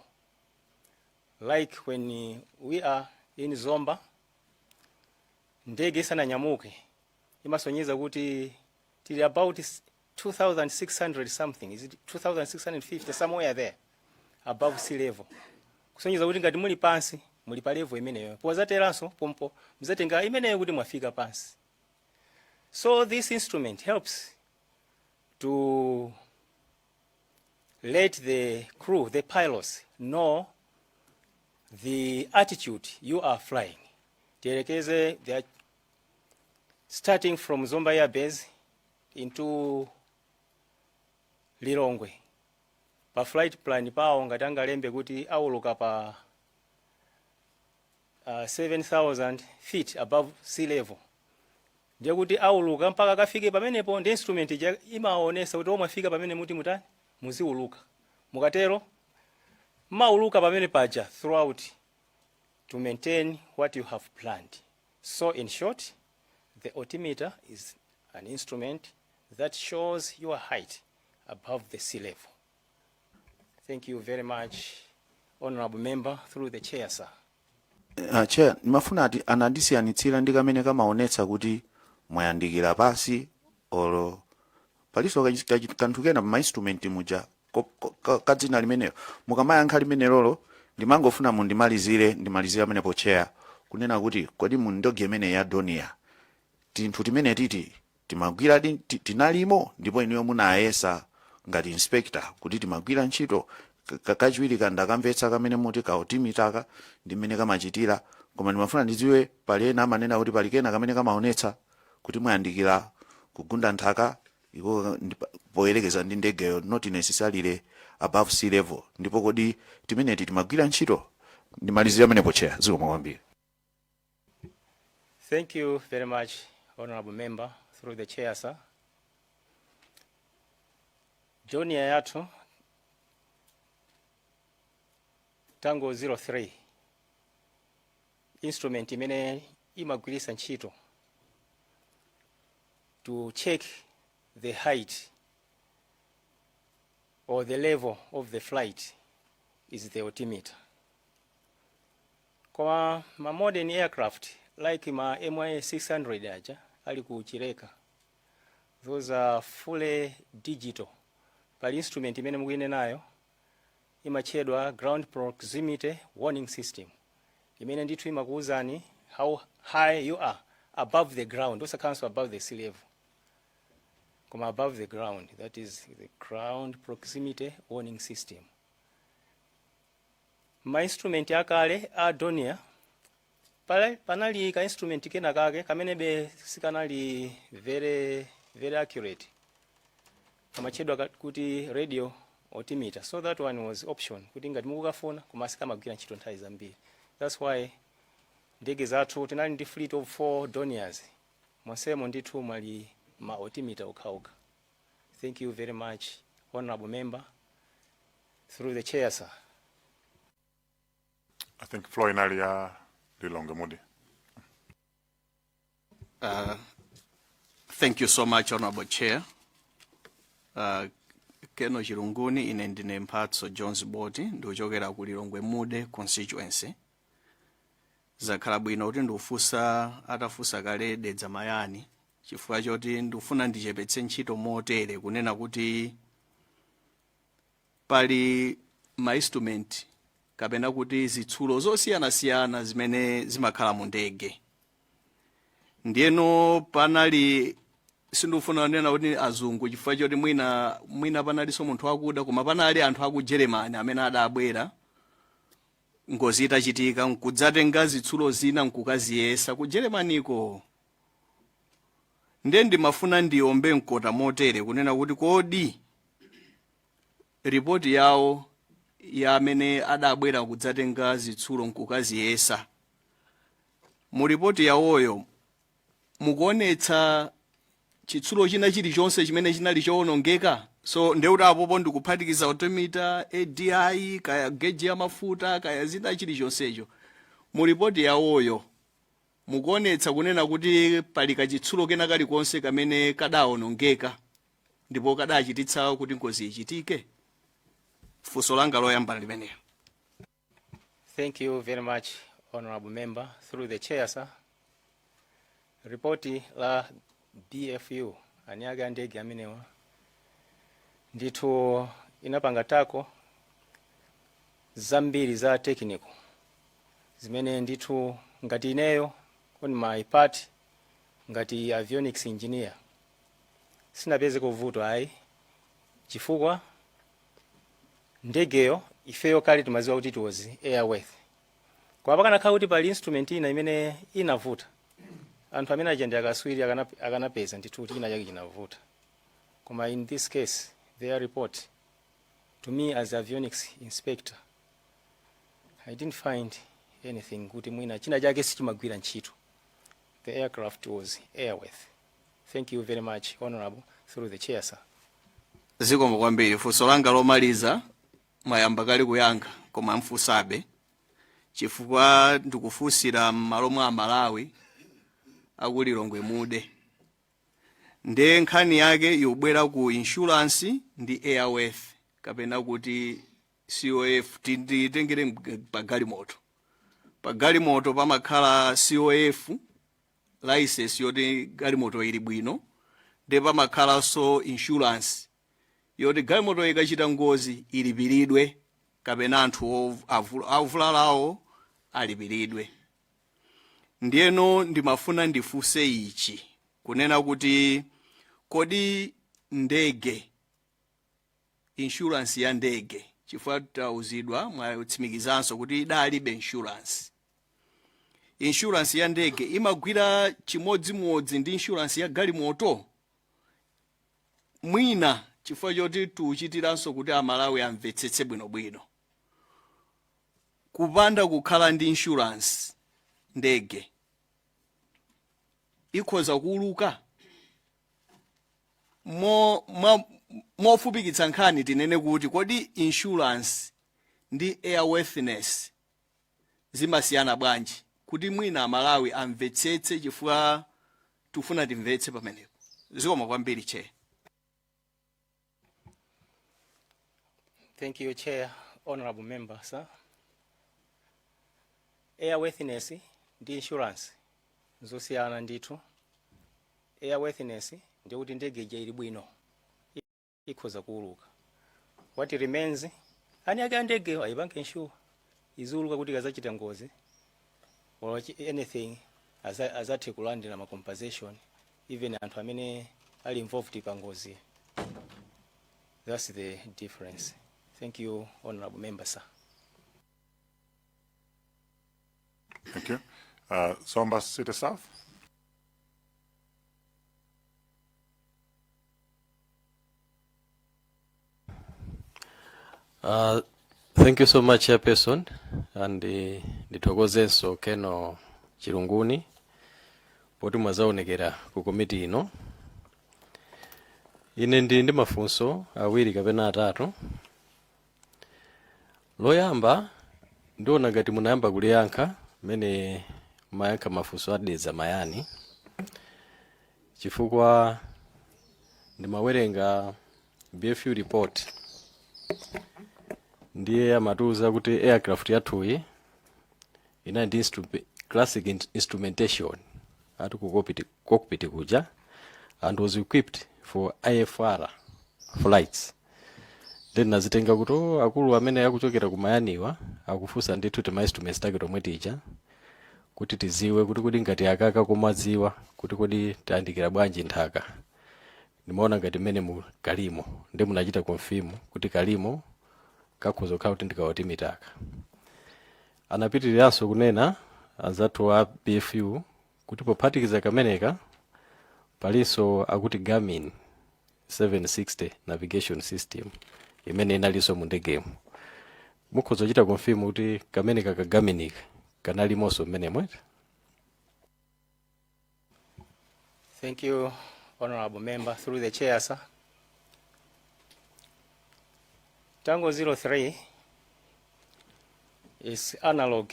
Like when we are in Zomba, ndege isananyamuke imasonyeza kuti tili about 2,600 something, is it 2,650 somewhere there above sea level. Kusonyeza kuti ngati muli pansi muli pa level imeneyo pozateranso pompo mzatenga imeneyo kuti mwafika pansi. So this instrument helps to let the crew, the pilots, know the altitude you are flying. They are starting from Zomba Air Base into Lilongwe. Pa flight plan pawo ngati angalembe kuti awuluka pa 7,000 feet above sea level. Ndiye kuti awuluka mpaka kafike pamenepo ndi instrument imaonesa kuti omwe afika pamene muti mutani muziwuluka. Mukatero mauluka pamene paja throughout to maintain what you have planned. So in short, the altimeter is an instrument that shows your height above the sea level. Thank you very much, honorable member, through the chair, sir. Chair, nimafuna ati anandisiyanitsira ndi kamene kamaonetsa kuti mwayandikira pasi olo paliso kanthu kena pa instrument muja kadzina limenelo mukamayankha limenelolo ndimangofuna ndimalizire amenepo chair kunena kuti kodi mu ndege imene ya Donia tinthu timene titi timagwira tinalimo ndipo iniyo munayesa ngati inspector kuti timagwira ntchito kachiwiri kandakamvetsa kamene muti ka otimitaka ndimene kamachitira koma ndimafuna ndidziwe pali ena amanena kuti pali kena kamene kamaonetsa kuti mwayandikira kugunda nthaka iko poyerekeza ndi ndegeyo not necessarily above sea level ndipo kodi timeneti timagwira ntchito. Ndimalizira pamenepo chair. Zikomo kwambiri. Thank you very much, Honorable Member, through the chair, sir. John Yayato, Tango 03, instrument imene imagwirisa ntchito to check the height or the level of the flight is the altimeter. Kwa ma modern aircraft like ma MY 600 aja ali kuchireka, those are fully digital. Pali instrument imene mukuyene nayo imachedwa ground proximity warning system, imene ndithu imakuwuzani how high you are above the ground, osakhalanso above the sea level, koma above the ground. That is the ground proximity warning system. Ma instrument akale a Dornier panali ka instrument kena kake kamenebe sikanali very accurate, kamachedwa kuti radio altimeter. So that one was option kuti ngati mukukafuna koma sikamagwira ntchito nthawi zambiri. That's why ndege zathu tinali ndi fleet of 4 Dorniers, monsemo ndithu mali ma altimeter okhaokha. Thank you very much, Honorable Member, through the chair, sir. I think floor inali ya Lilonge Mudi. Thank you so much, Honorable Chair. Keno Chirunguni ine ndine Mphatso Jones Boti ndikuchokera ku Lilongwe Mude constituency. Zakhala bwino kuti atafusa kale Dedza Mayani, chifukwa choti ndikufuna ndichepetse ntchito motere kunena kuti pali ma instrument kapena kuti zitsulo zosiyanasiyana zimene zimakhala mu ndege. Ndiyeno panali sindufuna kunena kuti azungu, chifukwa choti mwina panalinso munthu akuda, koma panali anthu aku Germany amene adabwera ngozi itachitika nkudzatenga zitsulo zina nkukaziyesa ku Germaniko. Ndiye ndimafuna ndiombe mkota motere kunena kuti kodi ripoti yawo ya amene adabwera kudzatenga zitsulo nkukaziyesa, mu ripoti yawoyo mukuonetsa chitsulo china chilichonse chimene chinali chowonongeka? So ndeuti apopo ndikuphatikiza altimeter, ADI, kaya geji ya mafuta, kaya zina chilichonsecho. Mu ripoti yawoyo mukuonetsa kunena kuti pali kachitsulo kena kalikonse kamene kadawonongeka ndipo kadachititsa kuti ngozi ichitike? Funso langa loyamba limenelo. Thank you very much, Honorable Member, through the chair, sir. Ripoti la BFU anyaga ndege amenewa ndithu inapangatako zambiri za technical zimene ndithu ngati ineyo on my part ngati avionics engineer sinapeze kuvuto ayi, chifukwa ndegeyo ifeyo kale timaziwa kuti it was airworthy. Kwa pakanakhala kuti pali instrument ina imene inavuta, anthu amene ajenda akaswiri akanapeza ndithu kuti ina chake chinavuta. Koma in this case, their report to me as avionics inspector, I didn't find anything kuti mwina china chake sichimagwira ntchito. The aircraft was airworthy. Thank you very much, Honorable, through the chair, sir. Zikomo kwambiri. Funso langa lomaliza mwayamba kale kuyankha koma mfusabe, chifukwa ndikufunsira m'malo mwa Malawi aku Lilongwe Mude. Nde nkhani yake yobwera ku insurance ndi airworthy kapena kuti COF. Titengere pagalimoto. Pagalimoto pamakhala COF license yoti galimoto ili bwino, nde pamakhala so insurance yoti galimoto ikachita ngozi ilipiridwe kapena anthu avulalawo alipiridwe. Ndiyeno ndimafuna ndifunse ichi kunena kuti kodi ndege, insurance ya ndege, chifukwa tauzidwa mwatsimikizanso kuti idalibe insurance. Insurance ya ndege imagwira chimodzimodzi ndi insurance ya galimoto? Mwina chifukwa choti tiuchitiranso kuti amalawi amvetsetse bwinobwino. Kupanda kukhala ndi insurance ndege ikhoza kuuluka mofupikitsa nkhani tinene kuti kodi insurance ndi airworthiness zimasiyana bwanji kuti mwina amalawi amvetsetse chifukwa tufuna timvetse pamenepo. Zikoma kwambiri Chair. Thank you, Chair. Honorable member, sir. Airworthiness ndi insurance zosiyana ndithu. Airworthiness ndi kuti ndege ija ili bwino ikhoza kuuluka. What remains ani ake ndege ayipange insure izuluka kuti kazachita ngozi or anything azathe kulandira ma compensation even anthu amene ali involved pa ngozi. That's the difference. Thank you, honorable member, sir. Thank you. Somba City South. Thank you so much, Chairperson, and ndithokozenso Keno Chirunguni poti mwazaonekera ku komiti ino. Ine ndi mafunso awiri kapena atatu. Loyamba ndiona ngati munayamba kuliyankha mene mayankha mafunso adeza mayani chifukwa ndimawerenga BFU report ndiye amatuza kuti aircraft yathuyi ina ndi classic instrumentation atu ku cockpit kuja and was equipped for IFR flights. Then nazitenga kuti akulu amene akuchokera kumayaniwa akufusa ndithu ti instruments take tomwe tija kuti tiziwe kuti ngati akaka komadziwa kuti kodi tayandikira bwanji nthaka. Ndimaona ngati mene mu kalimo ndi munachita confirm kuti kalimo kakhoza kuti ndikawati mitaka. Anapitiriranso kunena azathu wa BFU kuti pophatikiza kameneka palinso akuti Garmin 760 navigation system imene inalinso mu ndegemo. Mukhoza kuchita confirm kuti kameneka ka Garmin kanalimonso mmene mwete. Thank you, honorable member. Through the chair, sir. Tango 03 is analog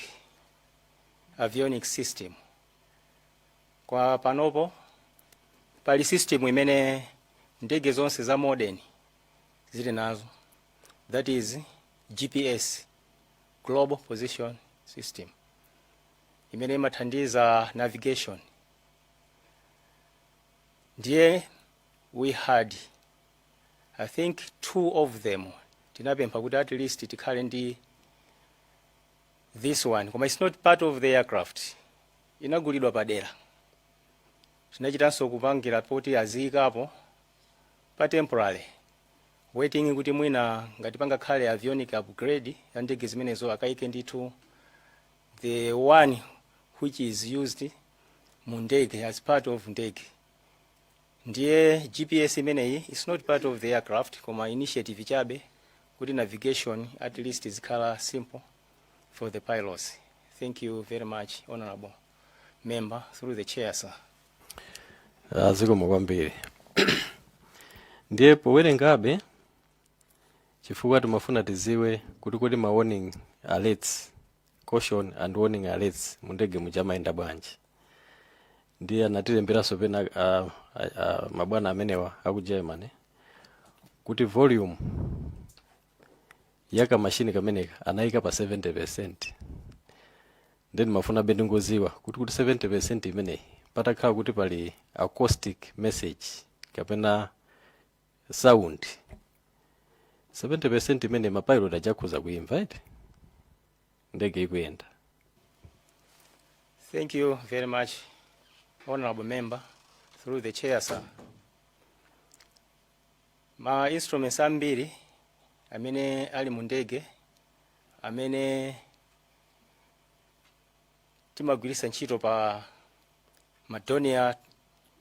avionics system. Kwa panopo pali system imene ndege zonse za modern zili nazo. That is GPS, Global Position System. Imene imathandiza navigation. Ndiye we had, I think, 2 of them. Tinapempha kuti at least tikhale ndi this one. Koma it's not part of the aircraft. Inagulidwa padera. Tinachitanso kupangira poti azikapo pa temporary. Waiting kuti mwina ngati pangakhale avionic upgrade ya ndege zimenezo akaike ndithu the one which is used mu ndege as part of ndege. Ndiye GPS imeneyi is not part of the aircraft koma initiative chabe kuti navigation at least zikhala simple for the pilots. Thank you very much, honorable member, through the chair, sir. Zikomo kwambiri. Ndiye powerengabe chifukwa timafuna tiziwe kuti ma warning alerts, caution and warning alerts mu ndege muchamaenda bwanji. Ndiye anatilemberaso pena mabwana amenewa aku Germany kuti volume yaka machine kameneka anayika pa 70%. Then mafuna bendingoziwa kuti 70% imeneyi patakhala kuti pali acoustic message kapena sound 70% imene mapilot ajakhoza kuinvite ndege ikuyenda. Thank you very much, honorable member, through the chair, sir. Ma instruments ambiri amene ali mu ndege amene timagwirisa ntchito pa Madonia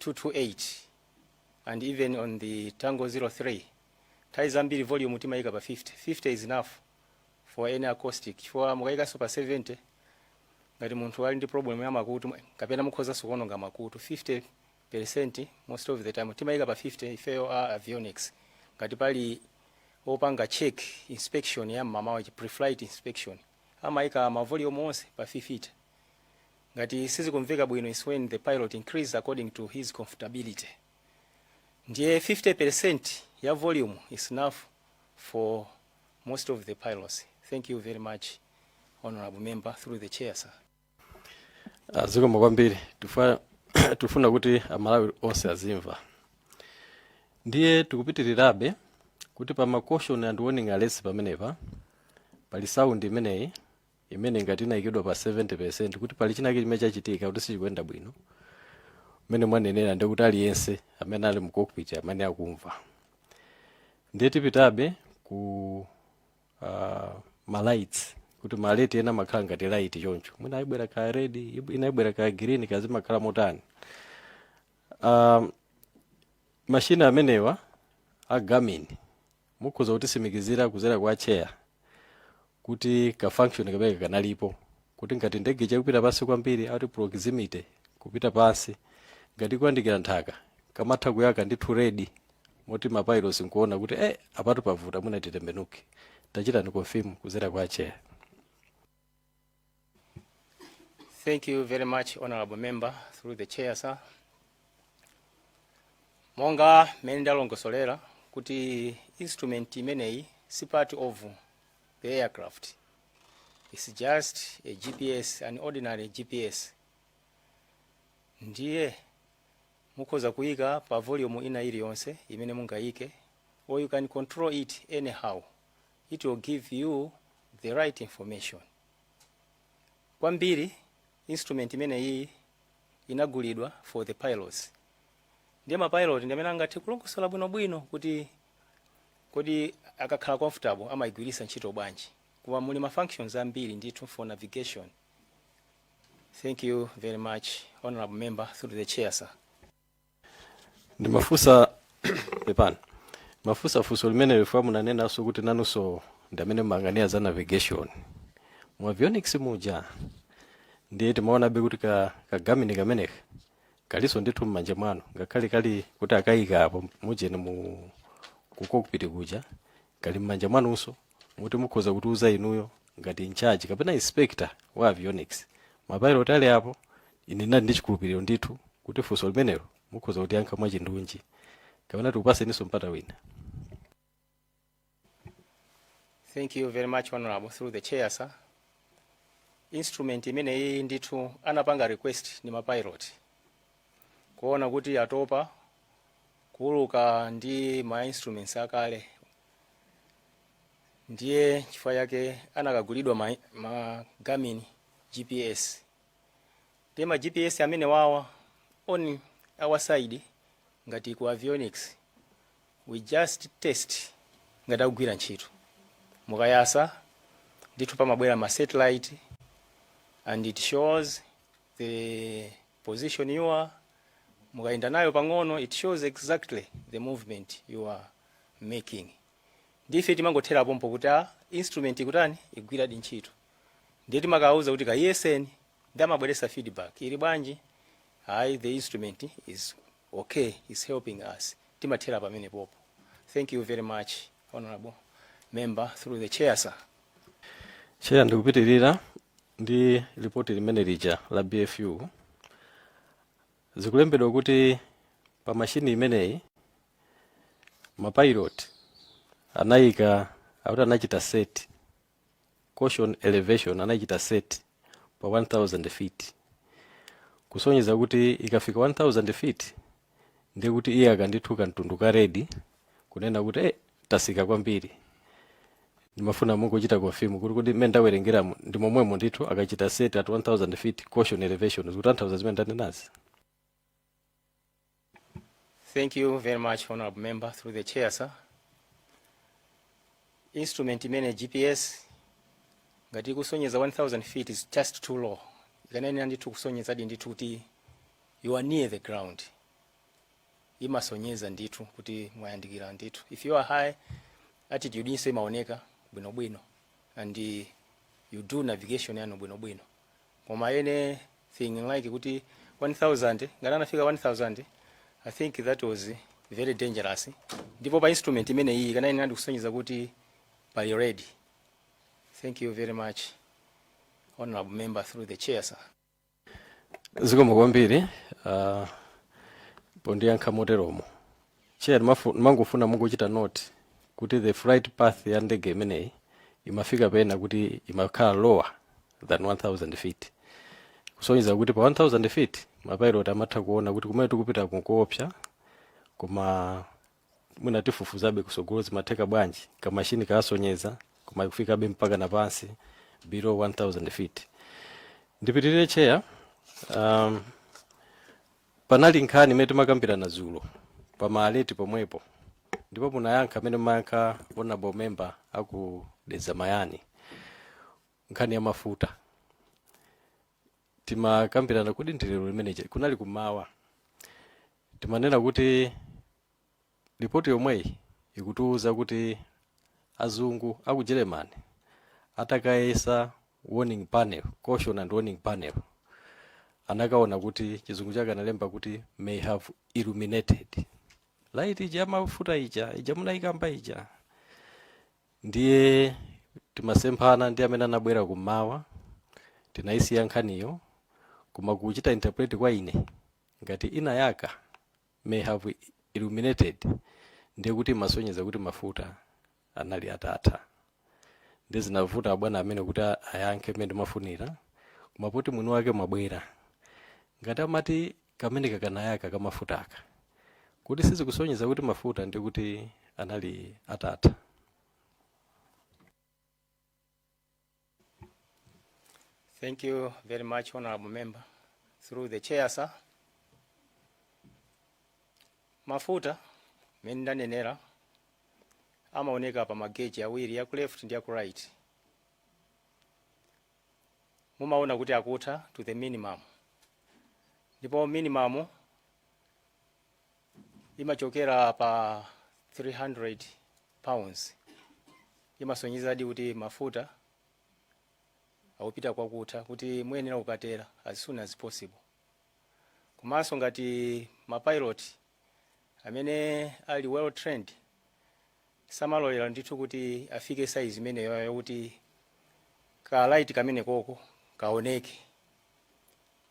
228 and even on the Tango 03 nthawi zambiri volume timayika pa 50. 50 is enough for any acoustic. Chifukwa mukayikaso pa 70 ngati munthu ali ndi problem ya makutu kapena mukhozanso kuononga makutu 50% most of the time timayika pa 50 ifeyo avionics. Ngati pali opanga check inspection ya mamawa pre-flight inspection amayika ma volume onse pa 50. Ngati sizikumveka bwino is when the pilot increase according to his comfortability. Ndiye 50% ya volume is enough for most of the pilots. Thank you very much, honorable member, through the chair, sir. Zikomo kwambiri tufuna kuti amalawi onse azimva. Ndiye tikupitirirabe kuti pa caution and warning alerts pamenepa pali sound imeneyi imene ngati inayikidwa pa 70% kuti pali china chimene chachitika kuti sichikuyenda bwino. Mene mwanenera ndi kuti aliyense amene ali mu cockpit amene akumva. Ndiye tipitabe ku ma lights kuti ma light ena makhala ngati light choncho. Mwina ayibwera ka red, ina ayibwera ka green kazimakhala motani. Mashina amenewa a Garmin mukhoza kutisimikizira kuzera kwa chair kuti ka function kabeka kanalipo kuti ngati ndege chakupita pansi kwambiri auti proximity kupita pansi ngati kuyandikira nthaka kamatha kuyaka ndi ready moti mapilots nkuona kuti apatu pavuta mwina titembenuke. Tachita ni confirm kuzera kwa chair. Thank you very much, honorable member, through the chair, sir. Monga menda longosolera kuti instrument imeneyi si part of the aircraft. It's just a GPS, an ordinary GPS. Ndiye mukoza kuika pa volume ina iliyonse imene mungayike, or you can control it anyhow. It will give you the right information. Kwambiri instrument imene iyi inagulidwa for the pilots. Ndiye ma pilot ndiye amene angathe kulongosola bwino kuti akakhala comfortable amayigwirisa ntchito bwanji. Kuwa muli ma functions ambiri ndithu for navigation. Thank you very much, honorable member, through the chair, sir. Ndi mafusa pepani. Mafusa fuso limene lifamu nanena so kuti nanuso ndamene mangania za navigation. Mu avionics muja ndiye timaona be kuti ka Garmin kameneka kaliso ndithu mmanja mwanu ngakhale kali kuti akayika apo mujene mu ku cockpit kuja kali mmanja mwanunso muti mukhoza kutuza inuyo ngati in charge kapena inspector wa avionics. Mapilot ali apo ine nali ndi chikhulupiriro ndithu kuti fuso limenelo mukhoza kuti yankha mwachindunji kapena tikupase niso mpata wina. Thank you very much, honorable, through the chair, sir. Instrument imene iyi ndithu anapanga request ni mapilot kuona kuti atopa kuuluka ndi ma instruments akale. Ndiye chifukwa yake anakagulidwa ma Garmin GPS. Ndiye ma GPS amene wawa on our side ngati ku avionics we just test ngati akugwira ntchito. Mukayasa ndithu pamabwera ma satellite and it shows the position you are. Mukayenda nayo pang'ono it shows exactly the movement you are making. Ndife timangothera pompo kuti instrument kutani igwira ntchito. Ndiye timakauza kuti ka ESN ndamabweresa feedback ili bwanji the instrument is okay, is helping us. Timathera pamene popo. Thank you very much, honorable member, through the chair, sir. Chair ndikupitirira ndi report limene lija la BFU zikulembedwa kuti pa machine imeneyi mapilot anayika auti anachita set caution elevation anachita set pa 1000 feet kusonyeza kuti ikafika 1000 feet ndiye kuti iye akandithuka mtunduka ready kunena kuti tasika kwambiri. Ndimafuna mungu kuchita confirm kuti mmene ndawerengera ndi momwemo ndithu akachita set at 1000 feet caution elevation zikutanthauza zimene ndanenazi. Thank you very much, honorable member, through the chair, sir. Instrument imene GPS ngati kusonyeza 1000 feet is just too low. Ikanena ndithu kusonyeza ndithu kuti you are near the ground. Imasonyeza ndithu kuti mwayandikira ndithu. If you are high attitude inse imaoneka bwinobwino and you do navigation yanu bwinobwino. Koma anything like kuti 1000 ngati anafika 1000, I think that was very dangerous. Ndipo pa instrument imene iyi kana ine ndikusonyeza kuti pali ready. Thank you very much, honorable member through the chair, sir. Zikomo kwambiri pondiyankha moteromo. Chair, mangofuna mungochita note kuti the flight path ya ndege imeneyi imafika pena kuti imakhala lower than 1000 feet. Kusonyeza kuti pa 1000 feet mapilot amatha kuona kuti kumene tikupita kunkopsa, koma mwina tifufuzabe kusogolo zimatheka bwanji kamashini kasonyeza koma kufika be mpaka na pansi below 1000 feet. Ndipitirire chair, panali nkhani imene timakambirana dzulo pamaleti pomwepo, ndipo munayankha amene mayankha honorable member akudedza mayani nkhani ya mafuta. Timakambirana kuti ndirero limene kunali kumawa, timanena kuti ripoti yomweyi ikutiuza kuti azungu aku Germany atakayesa warning panel, caution and warning panel, anakaona kuti chizungu chake analemba kuti may have illuminated light ija mafuta ija munayikamba ija. Ndiye timasemphana ndi amene anabwera kumawa, tinaisiya nkhaniyo, koma kuchita interpret kwa ine ngati ina yaka may have illuminated ndiye kuti masonyeza kuti mafuta anali atatha. Ndi zinavuta abwana amene kuti ayankhe mmene mafunira, koma poti mwini wake mwabwera ngati amati kamene kakanayaka kamafutaka kuti sizikusonyeza kuti mafuta ndi kuti anali atatha. Thank you very much, honorable member through the chair, sir. Mafuta mene ndanenera amaoneka pa mageji awiri ya ku left ndi ya ku right. Mumaona kuti akutha to the minimum. Ndipo minimum imachokera pa 300 pounds. Imasonyeza hadi kuti mafuta awupita kwa kutha kuti muyenera ukatera as soon as possible. Komanso ngati mapilot amene ali well trained samaloyera ndithu kuti afike size imeneyo yokuti ka light kamene koko kaoneke.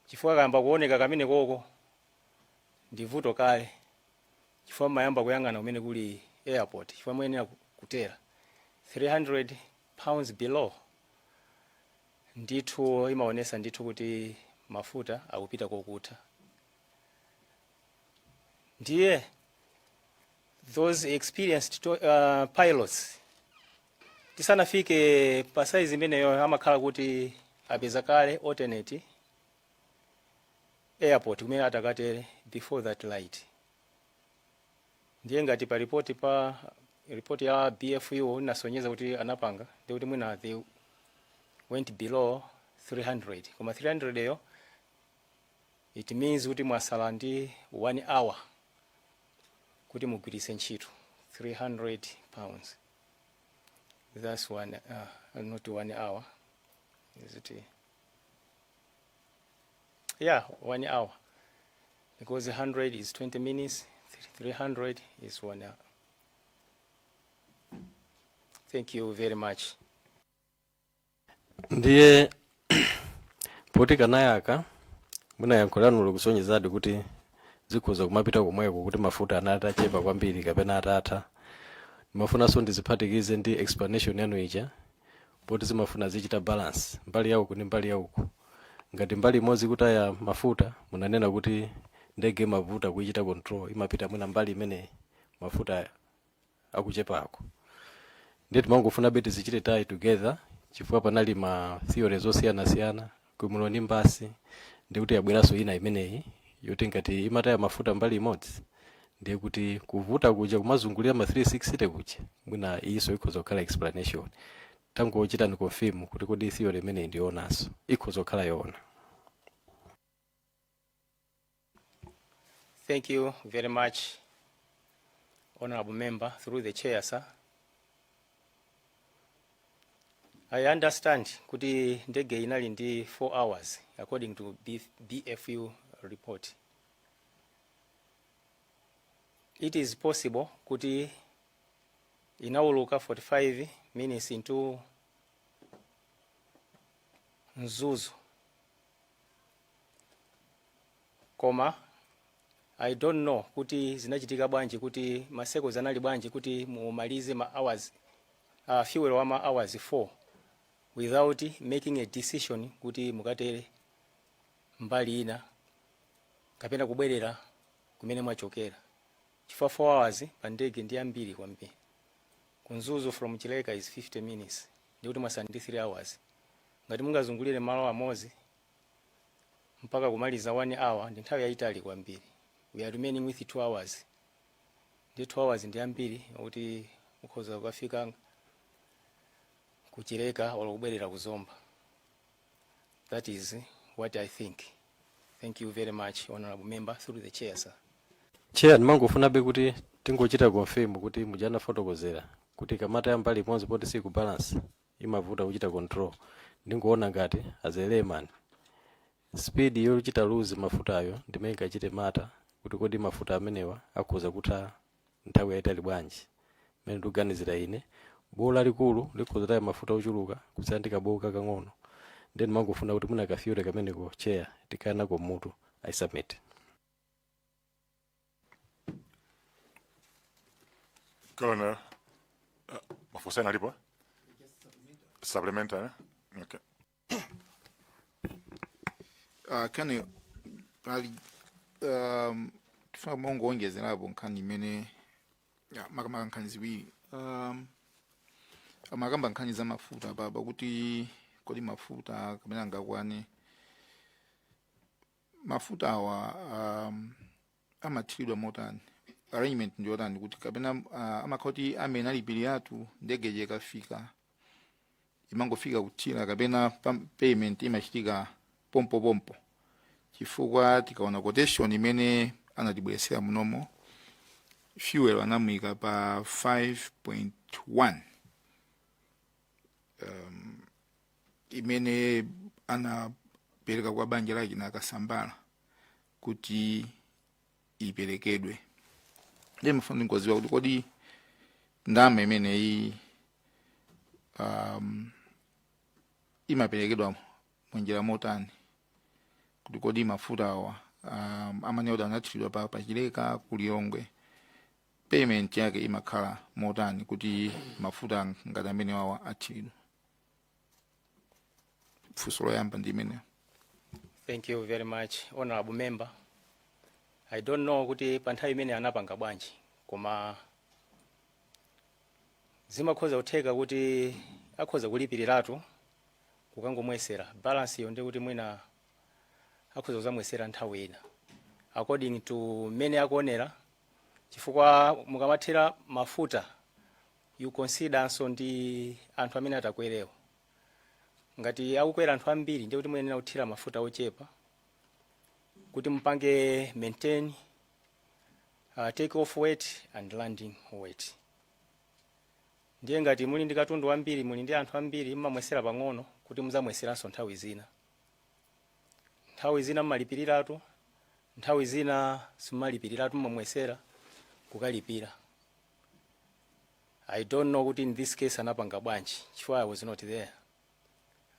Chifukwa kayamba kuoneka kamene koko ndivuto kale, chifukwa mayamba kuyang'ana umene kuli airport, chifukwa muyenera kutera 300 pounds below ndithu imaonesa ndithu kuti mafuta akupita kokutha. Ndiye those experienced pilots tisanafike pa size imeneyo amakhala kuti apeza kale alternate airport kumene atakatere before that light. Ndiye ngati pa report ya BFU inasonyeza kuti anapanga ndi kuti mwina they went below 300. Koma 300 yo it means kuti mwasala ndi 1 hour kuti mugwirise ntchito 300 pounds. That's not 1 hour. Is it? Yeah, 1 hour. Because 100 is 20 minutes, 300 is 1 hour. Thank you very much. Ndiye poti kanayaka munayankhulanulo kusonyezadi kuti zikhoza kumapita komweko kuti mafuta anatachepa kwambiri kapena atatha. Mafunaso ndiziphatikize ndi explanation yanu ija poti zimafuna zichita balance mbali yauku ndi mbali yauku. Ngati mbali imodzi kutaya mafuta munanena kuti ndege mavuta kuichita control imapita mwina mbali imene mafuta akuchepako. Ndiye timangofuna beti zichite tie together chifukwa panali ma theories zosiyana kumulo ndi mbasi ndi kuti yabweraso ina imeneyi yoti ngati imataya mafuta mbali imodzi ndiye kuti kuvuta kuja kumazungulira ma 360 kuja mwina iso ikhoza kukhala explanation. Tangochita ni confirm kuti kodi theory imeneyi ndionaso ikhoza kukhala yona. Thank you very much, honorable member through the chair, sir. I understand kuti ndege inali ndi 4 hours according to BFU report. It is possible kuti inawuluka 45 minutes into Mzuzu. Koma I don't know kuti zinachitika bwanji kuti maseko anali bwanji kuti mumalize ma hours fuel wa ma hours 4 without making a decision kuti mukatere mbali ina kapena kubwerera kumene mwachokera. Chifukwa 4 hours pa ndege ndi ambiri kwambiri. Kunzuzu from Chileka is 50 minutes. Ndikuti mwasandi 3 hours. Ngati mungazungulire malo amozi mpaka kumaliza 1 hour ndi nthawi yayitali kwambiri. We are remaining with 2 hours. Ndi 2 hours ndi ambiri kuti mukhoza kufika kuchileka wala kubwerera kuzomba. That is what I think. Thank you very much, honorable member, through the chair, sir. Chair, ndimangofunabe kuti tingochita confirm kuti mujana fotokozera kuti kamata yambali imodzi poti si ku balance imavuta kuchita control. Ndingoona ngati as a layman speed yochita lose mafutayo ndimene kachite mata kuti kodi mafuta amenewa akhoza kutha nthawi yayitali bwanji. Mene ndikuganizira ine bola likulu likhoza taya mafuta ochuluka kusandika boka kang'ono. Then mangofuna kuti muna kafyure kameneko chair tikana ko mutu I submit. Colonel, Mafusena alipo? Supplementary? Okay. Kani tufuna mongo ongezera abo nkani mene makama nkani ziwiri. Amagamba nkani za mafuta baba kuti kodi mafuta kamena ngakwane mafuta awa amathiridwa motani arrangement ndi yotani kuti kapena amakhoti amene alipiri atu ndege yekafika imangofika kuthira kapena payment imachitika pompo chifukwa tikaona quotation imene anatibweresera munomo fuel anamwika pa 5.1 imene anapereka kwa banja lake na Kasambala kuti iperekedwe. Ndiye mfundo ngoziwa kuti kodi ndama imene iyi imaperekedwa munjira motani kuti kodi mafuta awa amanyoda anathiridwa pa Chileka kuliyongwe payment yake imakhala motani kuti mafuta ngati amene wawa athiridwa. Thank you very much, honorable member. I don't know kuti panthawi imene anapanga bwanji koma zimakhoza kutheka kuti akhoza kulipiriratu kukangomwesera balance iyo ndi kuti mwina akhoza kuzamwesera nthawi ina according to mene akuonera chifukwa mukamathira mafuta you consider so ndi anthu amene atakwerewa. Ngati akukwera anthu ambiri ndi kuti muyenera kuthira mafuta ochepa kuti mpange maintain take off weight and landing weight. Ndiye ngati muli ndi katundu ambiri muli ndi anthu ambiri mmamwesera pang'ono kuti muzamweseranso nthawi zina. Nthawi zina mmalipiratu, nthawi zina simalipiratu mmamwesera kukalipira. I don't know kuti in this case anapanga bwanji chifukwa I was not there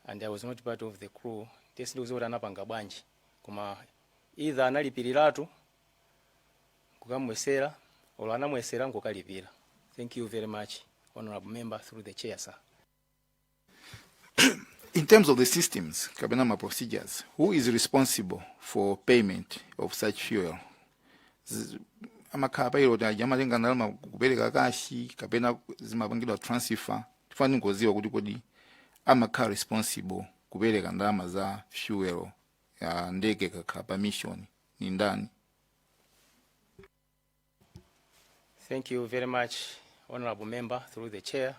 and I was not part of the crew. This looks what anapanga bwanji koma either analipiriratu kukamwesera or anamwesera ngokalipira. Thank you very much, honorable member, through the chair, sir. In terms of the systems, Kabenama procedures, who is responsible for payment of such fuel? Amakapa ilo da jamalenga nalama kubereka kashi kapena zimapangidwa transfer tifani ngoziwa kuti kodi amaka responsible kubereka ndalama za fuel ya ndege kakapa mission ni ndani? Thank you very much, honorable member, through the chair.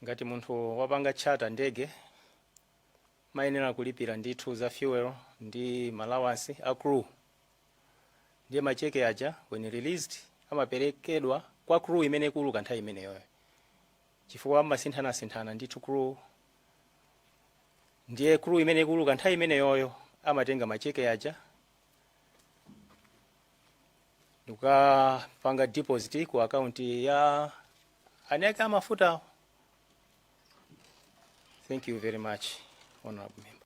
Ngati munthu wapanga charter ndege mayenera kulipira ndithu za fuel ndi allowance a crew. Ndiye macheke aja when released amaperekedwa kwa crew imene kuluka nthawi imeneyo. chifukwa amasinthana ndithu crew. Ndiye crew imene ikuluka nthawi imene yoyo amatenga macheke aja ndikapanga deposit ku account ya aneka amafuta. Thank you very much, honorable member.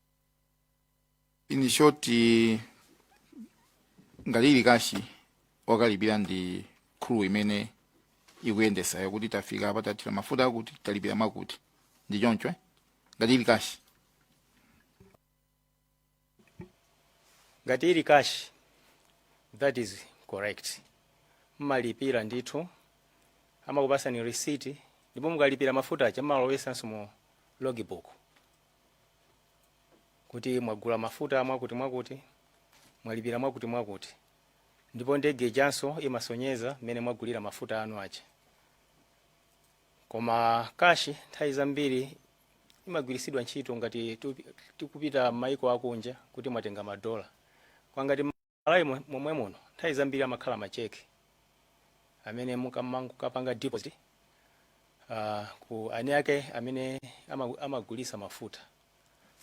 In short, ngalili kashi wakalipira ndi crew imene ikuyendesa kuti tafika apa tatira mafuta kuti talipira makuti ndi choncho ngalili kashi. Ngati cash, that is correct. Mmalipira ndithu amakupasani receipt ndipo mukalipira mafuta aja mmalowetsanso mu logbook kuti mwagula mafuta mwakuti mwalipira mwakuti ndipo ndege ijanso imasonyeza mmene mwagulira mafuta anu aja. Koma kashi nthawi zambiri imagwiritsidwa ntchito ngati tikupita m'mayiko akunja kuti mwatenga madola. Kwa ngati Malawi momwe muno nthawi zambiri amakhala macheke amene mukapanga deposit ku ani ake amene amagulisa mafuta.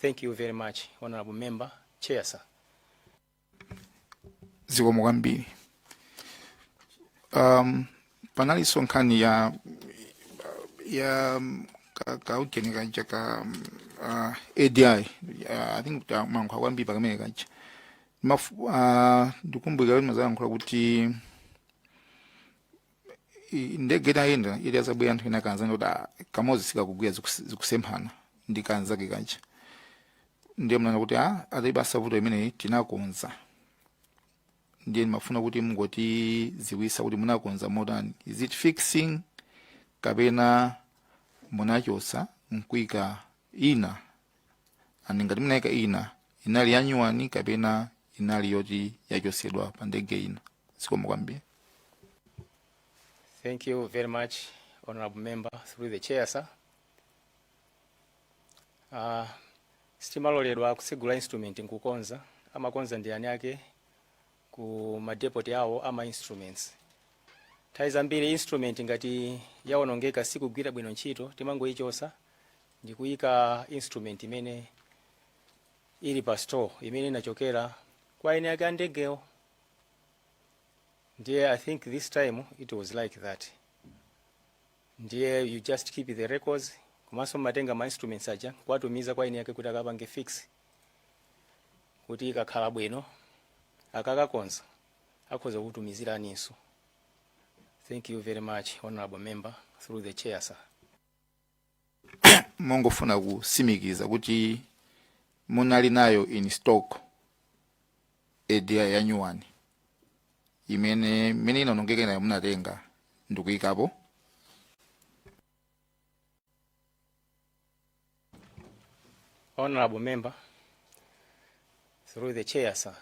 Thank you very much, honorable member. Chair, sir. Zikomo kwambiri. Panali nkhani ya kaukeni kanja ka ADI. I think mangu kwambiri pakamene kanja. Ndikumbukira kuti mazayankhula kuti ndege itayenda ili azabwera anthu ena kanza kuti kamozi sikakugwira zikusemphana ndi kanzake kanja. Ndiye mnana kuti ataipa savuto imeneyi tinakonza. Ndiye mafuna kuti mungoti ziwisa kuti munakonza motani. Is it fixing kapena munachosa nkuika ina? Ani ngati munaika ina inali yanyuwani kapena inali yoti yachosedwa pa ndege ina? Zikomo kwambiri. Thank you very much, honorable member, through the chair, sir. Stimaloledwa kusegula instrument nkukonza amakonza ndi ani ake ku madepoti yawo ama instruments. Nthawi zambiri instrument ngati yaonongeka sikugwira bwino ntchito timangoyichosa ndi kuyika instrument imene ili pa store imene inachokera kwa ani ake andegewo. Ndiye I think this time it was like that. Ndiye you just keep the records. Kumaso matenga ma instruments aja kwatumiza kwa ini yake kuti akapange fix kuti ikakhala bwino akakakonza akhoza kutumizira aninso. Thank you very much, honorable member, through the chair, sir. Mongofuna kusimikiza kuti munali nayo in stock ADI yanyuwani imene inaonongeka nayo munatenga ndikuyikapo. Honorable member, through the chair, sir.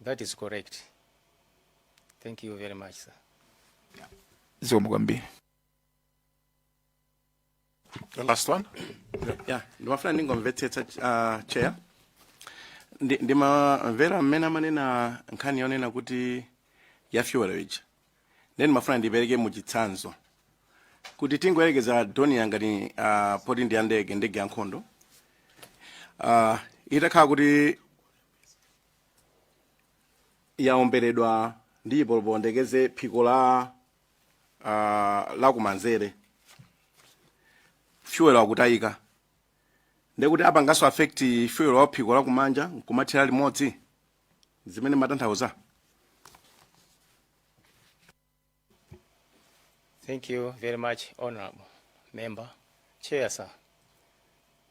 That is correct. Thank you very much, sir. Zikomo kwambiri. The last one? Yeah, ndimafuna ndingomvetsetsa chair. Ndimamvera mmene amanena nkhani yonena kuti ya fuel ija. Then mafuna ndipereke muchitsanzo kuti tingoyerekeza doni ngati poti ndi ndege ya nkhondo. Itakhala kuti yaomberedwa ndipo pondekeze phiko la kumanzere fuel akutayika ndekuti apangaso affect fuel wa phiko la kumanja kumathera limodzi zimene matanthauza. Thank you very much, honorable member. Chair, sir.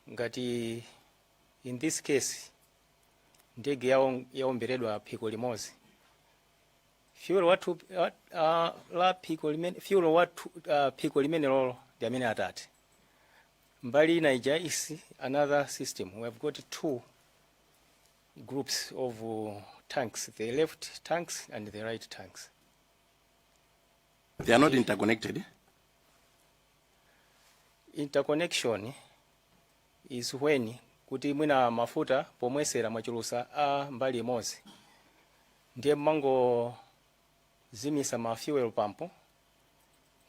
Ngati in this case ndege yaomberedwa phiko limodzi. Fuel watu la phiko limene fuel watu phiko limene lolo ndi amene atati. Mbali ina is another system. We have got two groups of tanks, the left tanks and the right tanks. They are not interconnected. Interconnection is when kuti mwina mafuta pomwesera mwachulusa mbali imodzi ndiye mango zimisa ma fuel pump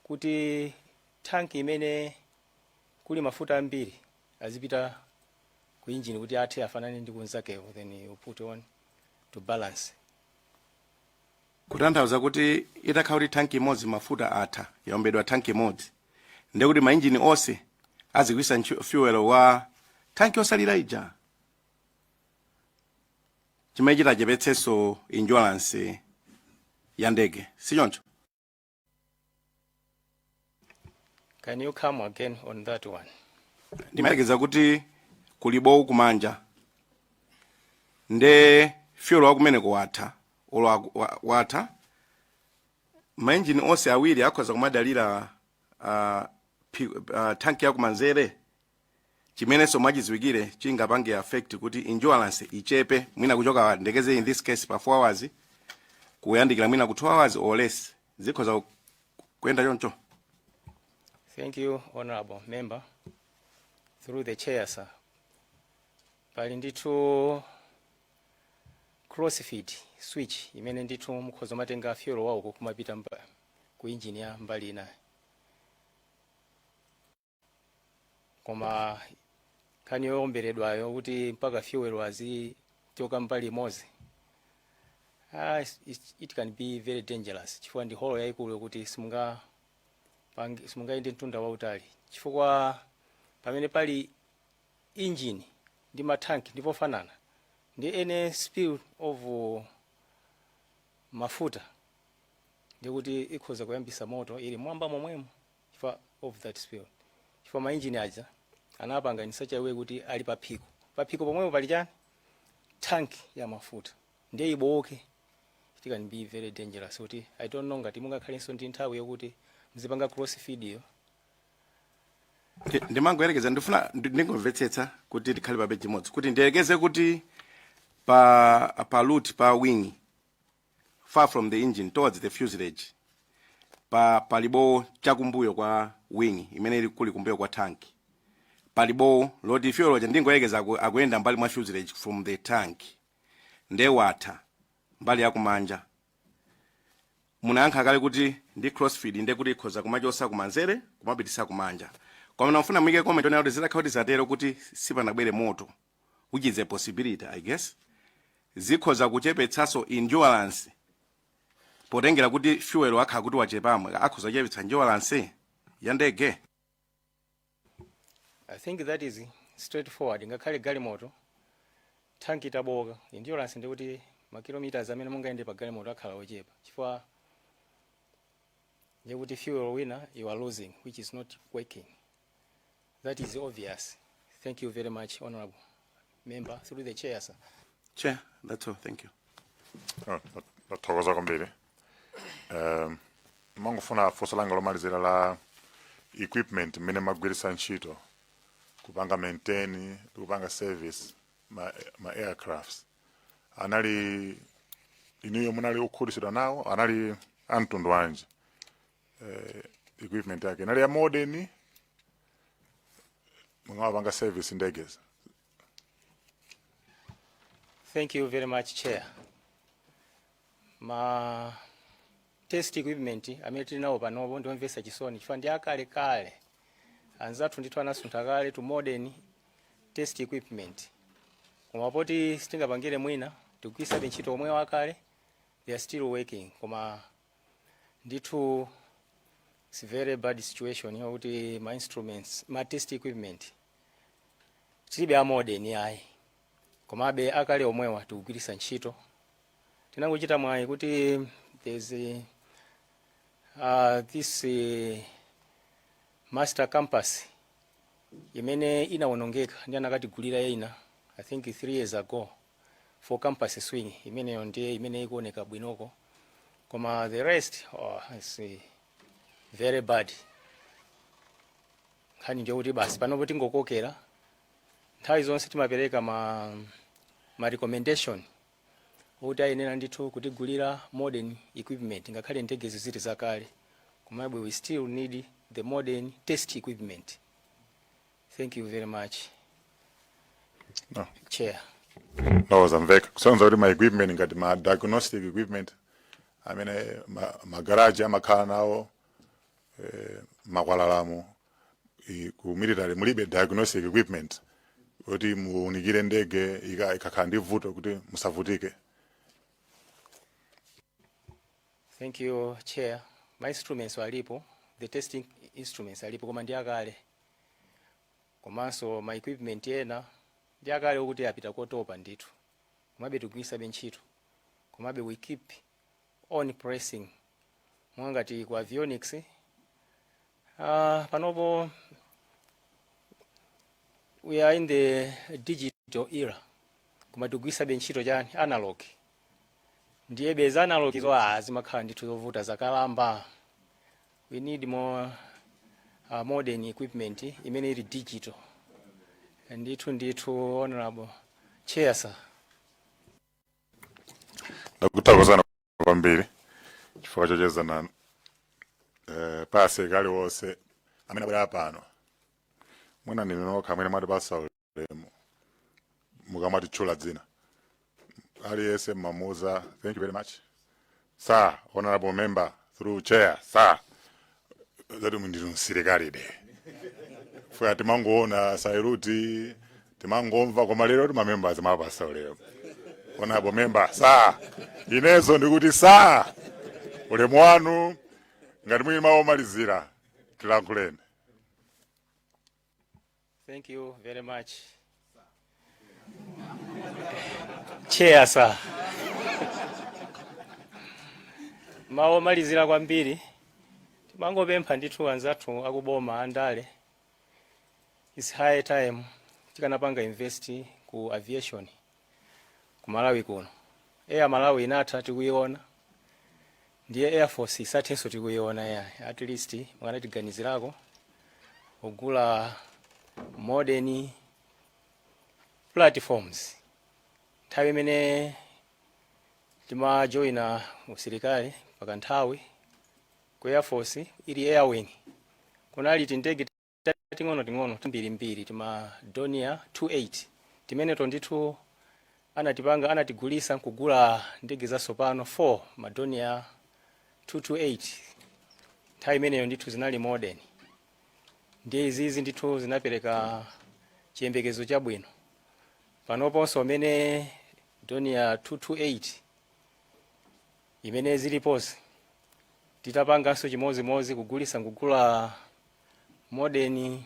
kuti tank imene kuli mafuta ambiri azipita ku engine kuti athe afanane ndi kunzakewo, then you put on to balance. Kutanthauza kuti itakhala kuti tanki imodzi mafuta atha yaombedwa tanki imodzi ndiye kuti mainjini onse azigwisa fuel wa tanki osalira ija, chimene chitachepetsenso insurance ya ndege, si choncho? Can you come again on that one? Ndimayekeza kuti kulibowu kumanja nde fuel wakumeneko watha watha mainjini onse awiri akhoza kumadalira tanki yakumanzere, chimenenso mwachidziwikire chingapange affect kuti insurance ichepe mwina kuchoka ndekeze in this case pa 4 hours kuyandikira mwina ku 2 hours or less, zikhoza kwenda choncho. Thank you, honorable member. Through the chair, sir. Pali ndithu crossfeed switch imene ndithu mukhoza matenga fuel wawo kumapita ku engine ya mbali ina. Koma kani yoomberedwayo kuti mpaka fuel azichoka mbali imodzi. It can be very dangerous. Chifukwa ndi holo yayikulu yokuti simungaende mtunda wautali. Chifukwa pamene pali engine ndi matanki ndipo fanana ndi any spill of mafuta ndikuti ikhoza kuyambisa moto ili mwamba momwemo chifukwa of that spill. Chifukwa ma engine aja anapanga in such a way kuti ali paphiko pomwemo pali chani tank ya mafuta ndiye iboke. It can be very dangerous. Kuti I don't know ngati mungakhalenso ndi nthawi yokuti mzipanga cross feed yo. Ndimangoyerekeza ndifuna ndingomvetsetsa kuti tikhale pa page imodzi kuti ndiyekeze kuti pa loot pa wing far from the engine towards the fuselage palibo chakumbuyo kwa wing imene ili kuli kumbuyo kwa tank palibo loti fuel ja ndingoyerekeza akuyenda mbali mwa fuselage from the tank nde watha mbali yakumanja. Munayankha kale kuti ndi crossfeed nde kuti ikhoza kumachosa kumanzere kumapitisa kumanja. Koma nafuna mwike comment on how zitakhala zatero kuti sipanabwere moto, which is a possibility I guess. Zikhoza kuchepetsanso insurance potengera kuti fuel wakhala kuti wachepamwe akhoza kuchepetsa insurance ya ndege. I think that is straightforward. Ngakhale galimoto tanki itaboka insurance ndi kuti makilometers amene mungaende pa galimoto akhala ochepa. Chifukwa kuti fuel winner you are losing, which is not working. That is obvious. Thank you very much, honorable member. Through the chair, sir. Chair, that's all. Thank you. Thokoza kwambiri. Mangofuna funso langa lomalizira la equipment mmene magwirisa ntchito kupanga maintain kupanga service ma aircrafts. Anali inuyo munali ukhulisidwa nawo anali amtundu wanji equipment yake anali ya modern mungawapanga service ndegeza. Thank you very much, Chair. Ma test equipment amene tilinawo panopo ndiomvesa chisoni chifukwa ndi akale kale anzathu ndithu anasuntha kale to modern test equipment. Koma poti sitingapangire mwina tikugwisa ntchito omwe wakale they are still working. Koma ndithu it's a very bad situation yokuti ma instruments ma test equipment tilibe a modern yayi komabe akale omwewa tikugwirisa ntchito. Tinangochita mwayi kuti there's this master campus imene inawonongeka ndi anakatigulira ina I think 3 years ago for campus swing imeneyo ndiye imene ikuoneka bwinoko. Koma the rest is very bad. Khani nje kuti basi panopo tingokokera nthawi zonse timapereka ma recommendation kuti ayenera ndithu kutigulira modern equipment ngakhale ndegezi ziti zakale komabe we still need the modern test equipment. Thank you very much. No. Chair. No, zamveka kusonza kuti ma equipment ngati ma diagnostic equipment amene ma garage amakhala nawo makwalalamo ku military mulibe diagnostic equipment kuti muunikire ndege ikakhala ndi vuto kuti musavutike. Thank you, Chair. My instruments alipo, the testing instruments alipo koma ndi akale. Komanso my equipment ena ndi akale okuti apita kotopa ndithu. Komabe tikugwisa bentchito. Komabe we keep on pressing. Mwangati ku avionics. Panopo we are in the digital era. Koma tikugwisa bentchito chani analog. Ndiye beza analog zo azimakhala ndithu zovuta zakalamba. We need more modern equipment imene ili digital. Ndithu honorable chair sir. Ndakuthokozani kwambiri chifukwa chocheza nanu. Pase kali wose amene abwera pano. Mwina ndinokha amene mwati pasa ulemu. Mukamati chula dzina. Aliese Mamuza, thank you very much. Sir, honorable member, through chair, sir. That mundiru sirikali de. Fuya timangoona Sairuti, timangomva kwa malero ti members mapasa ulemu. Honorable member, sir. Inezo ndikuti sir. Ulemu wanu ngati mwini maomalizira tilankhuleni. Thank you very much. Chair sir. Maomalizira kwambiri. Timangopempha ndithu anzathu akuboma andale. It's high time tikanapanga invest ku aviation ku Malawi kuno. Air Malawi inatha tikuiona. Ndiye Air Force isathenso tikuiona ya at least mwanatiganizirako ogula modern platforms. Nthawi imene timajoina usilikali pakanthawi ku Air Force ili Air Wing. Kunali tindege ting'ono mbiri tima Dornier 28 timene tondithu anatigulisa kugula ndege za sopano 4 Dornier 228. Nthawi imeneyo ndithu zinali modern. Ndiye izizi ndithu zinapereka chiyembekezo chabwino. Panoponso amene Dornier 228 imene ziliposi titapanganso chimozimozi kugula modern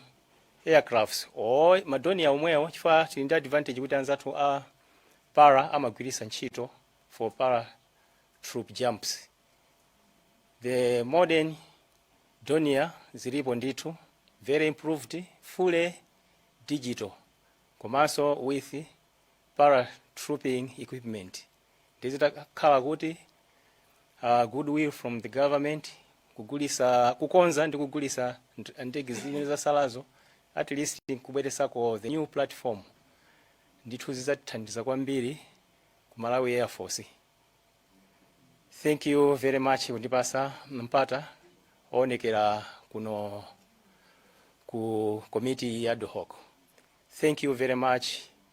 aircrafts o Dornier omwewo chifukwa tili ndi advantage kuti anzathu para amagwirisa ntchito for para troop jumps. The modern Dornier zilipo ndithu very improved, fully digital, komanso with para trooping equipment. Ndizitakhala kuti goodwill from the government kukonza ndi kugulisa ndege zine za salazo at least kubweresako the new platform ndithu zizatithandiza kwambiri ku Malawi Air Force. Thank you very much kundipasa mpata oonekera kuno ku committee ad hoc. Thank you very much,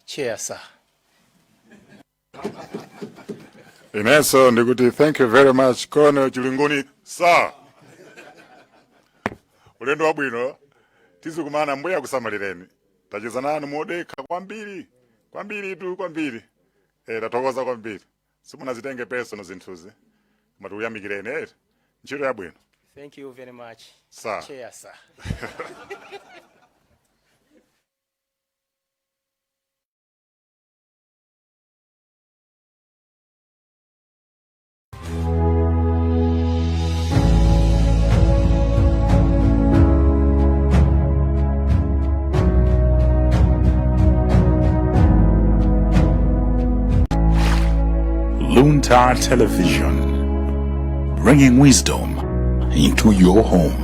Chair sir. Ineso ndikuti thank you very much Colonel Chilinguni sir. Ulendo wabwino tizikumana mbuya kusamalireni. Tacheza nanu modeka kwambiri. Tathokoza kwambiri. Simunazitenge personal zinthuzi. Koma tikuyamikireni ntchito yabwino. Thank you very much, sir. Chair sir. Loontar Television, bringing wisdom into your home.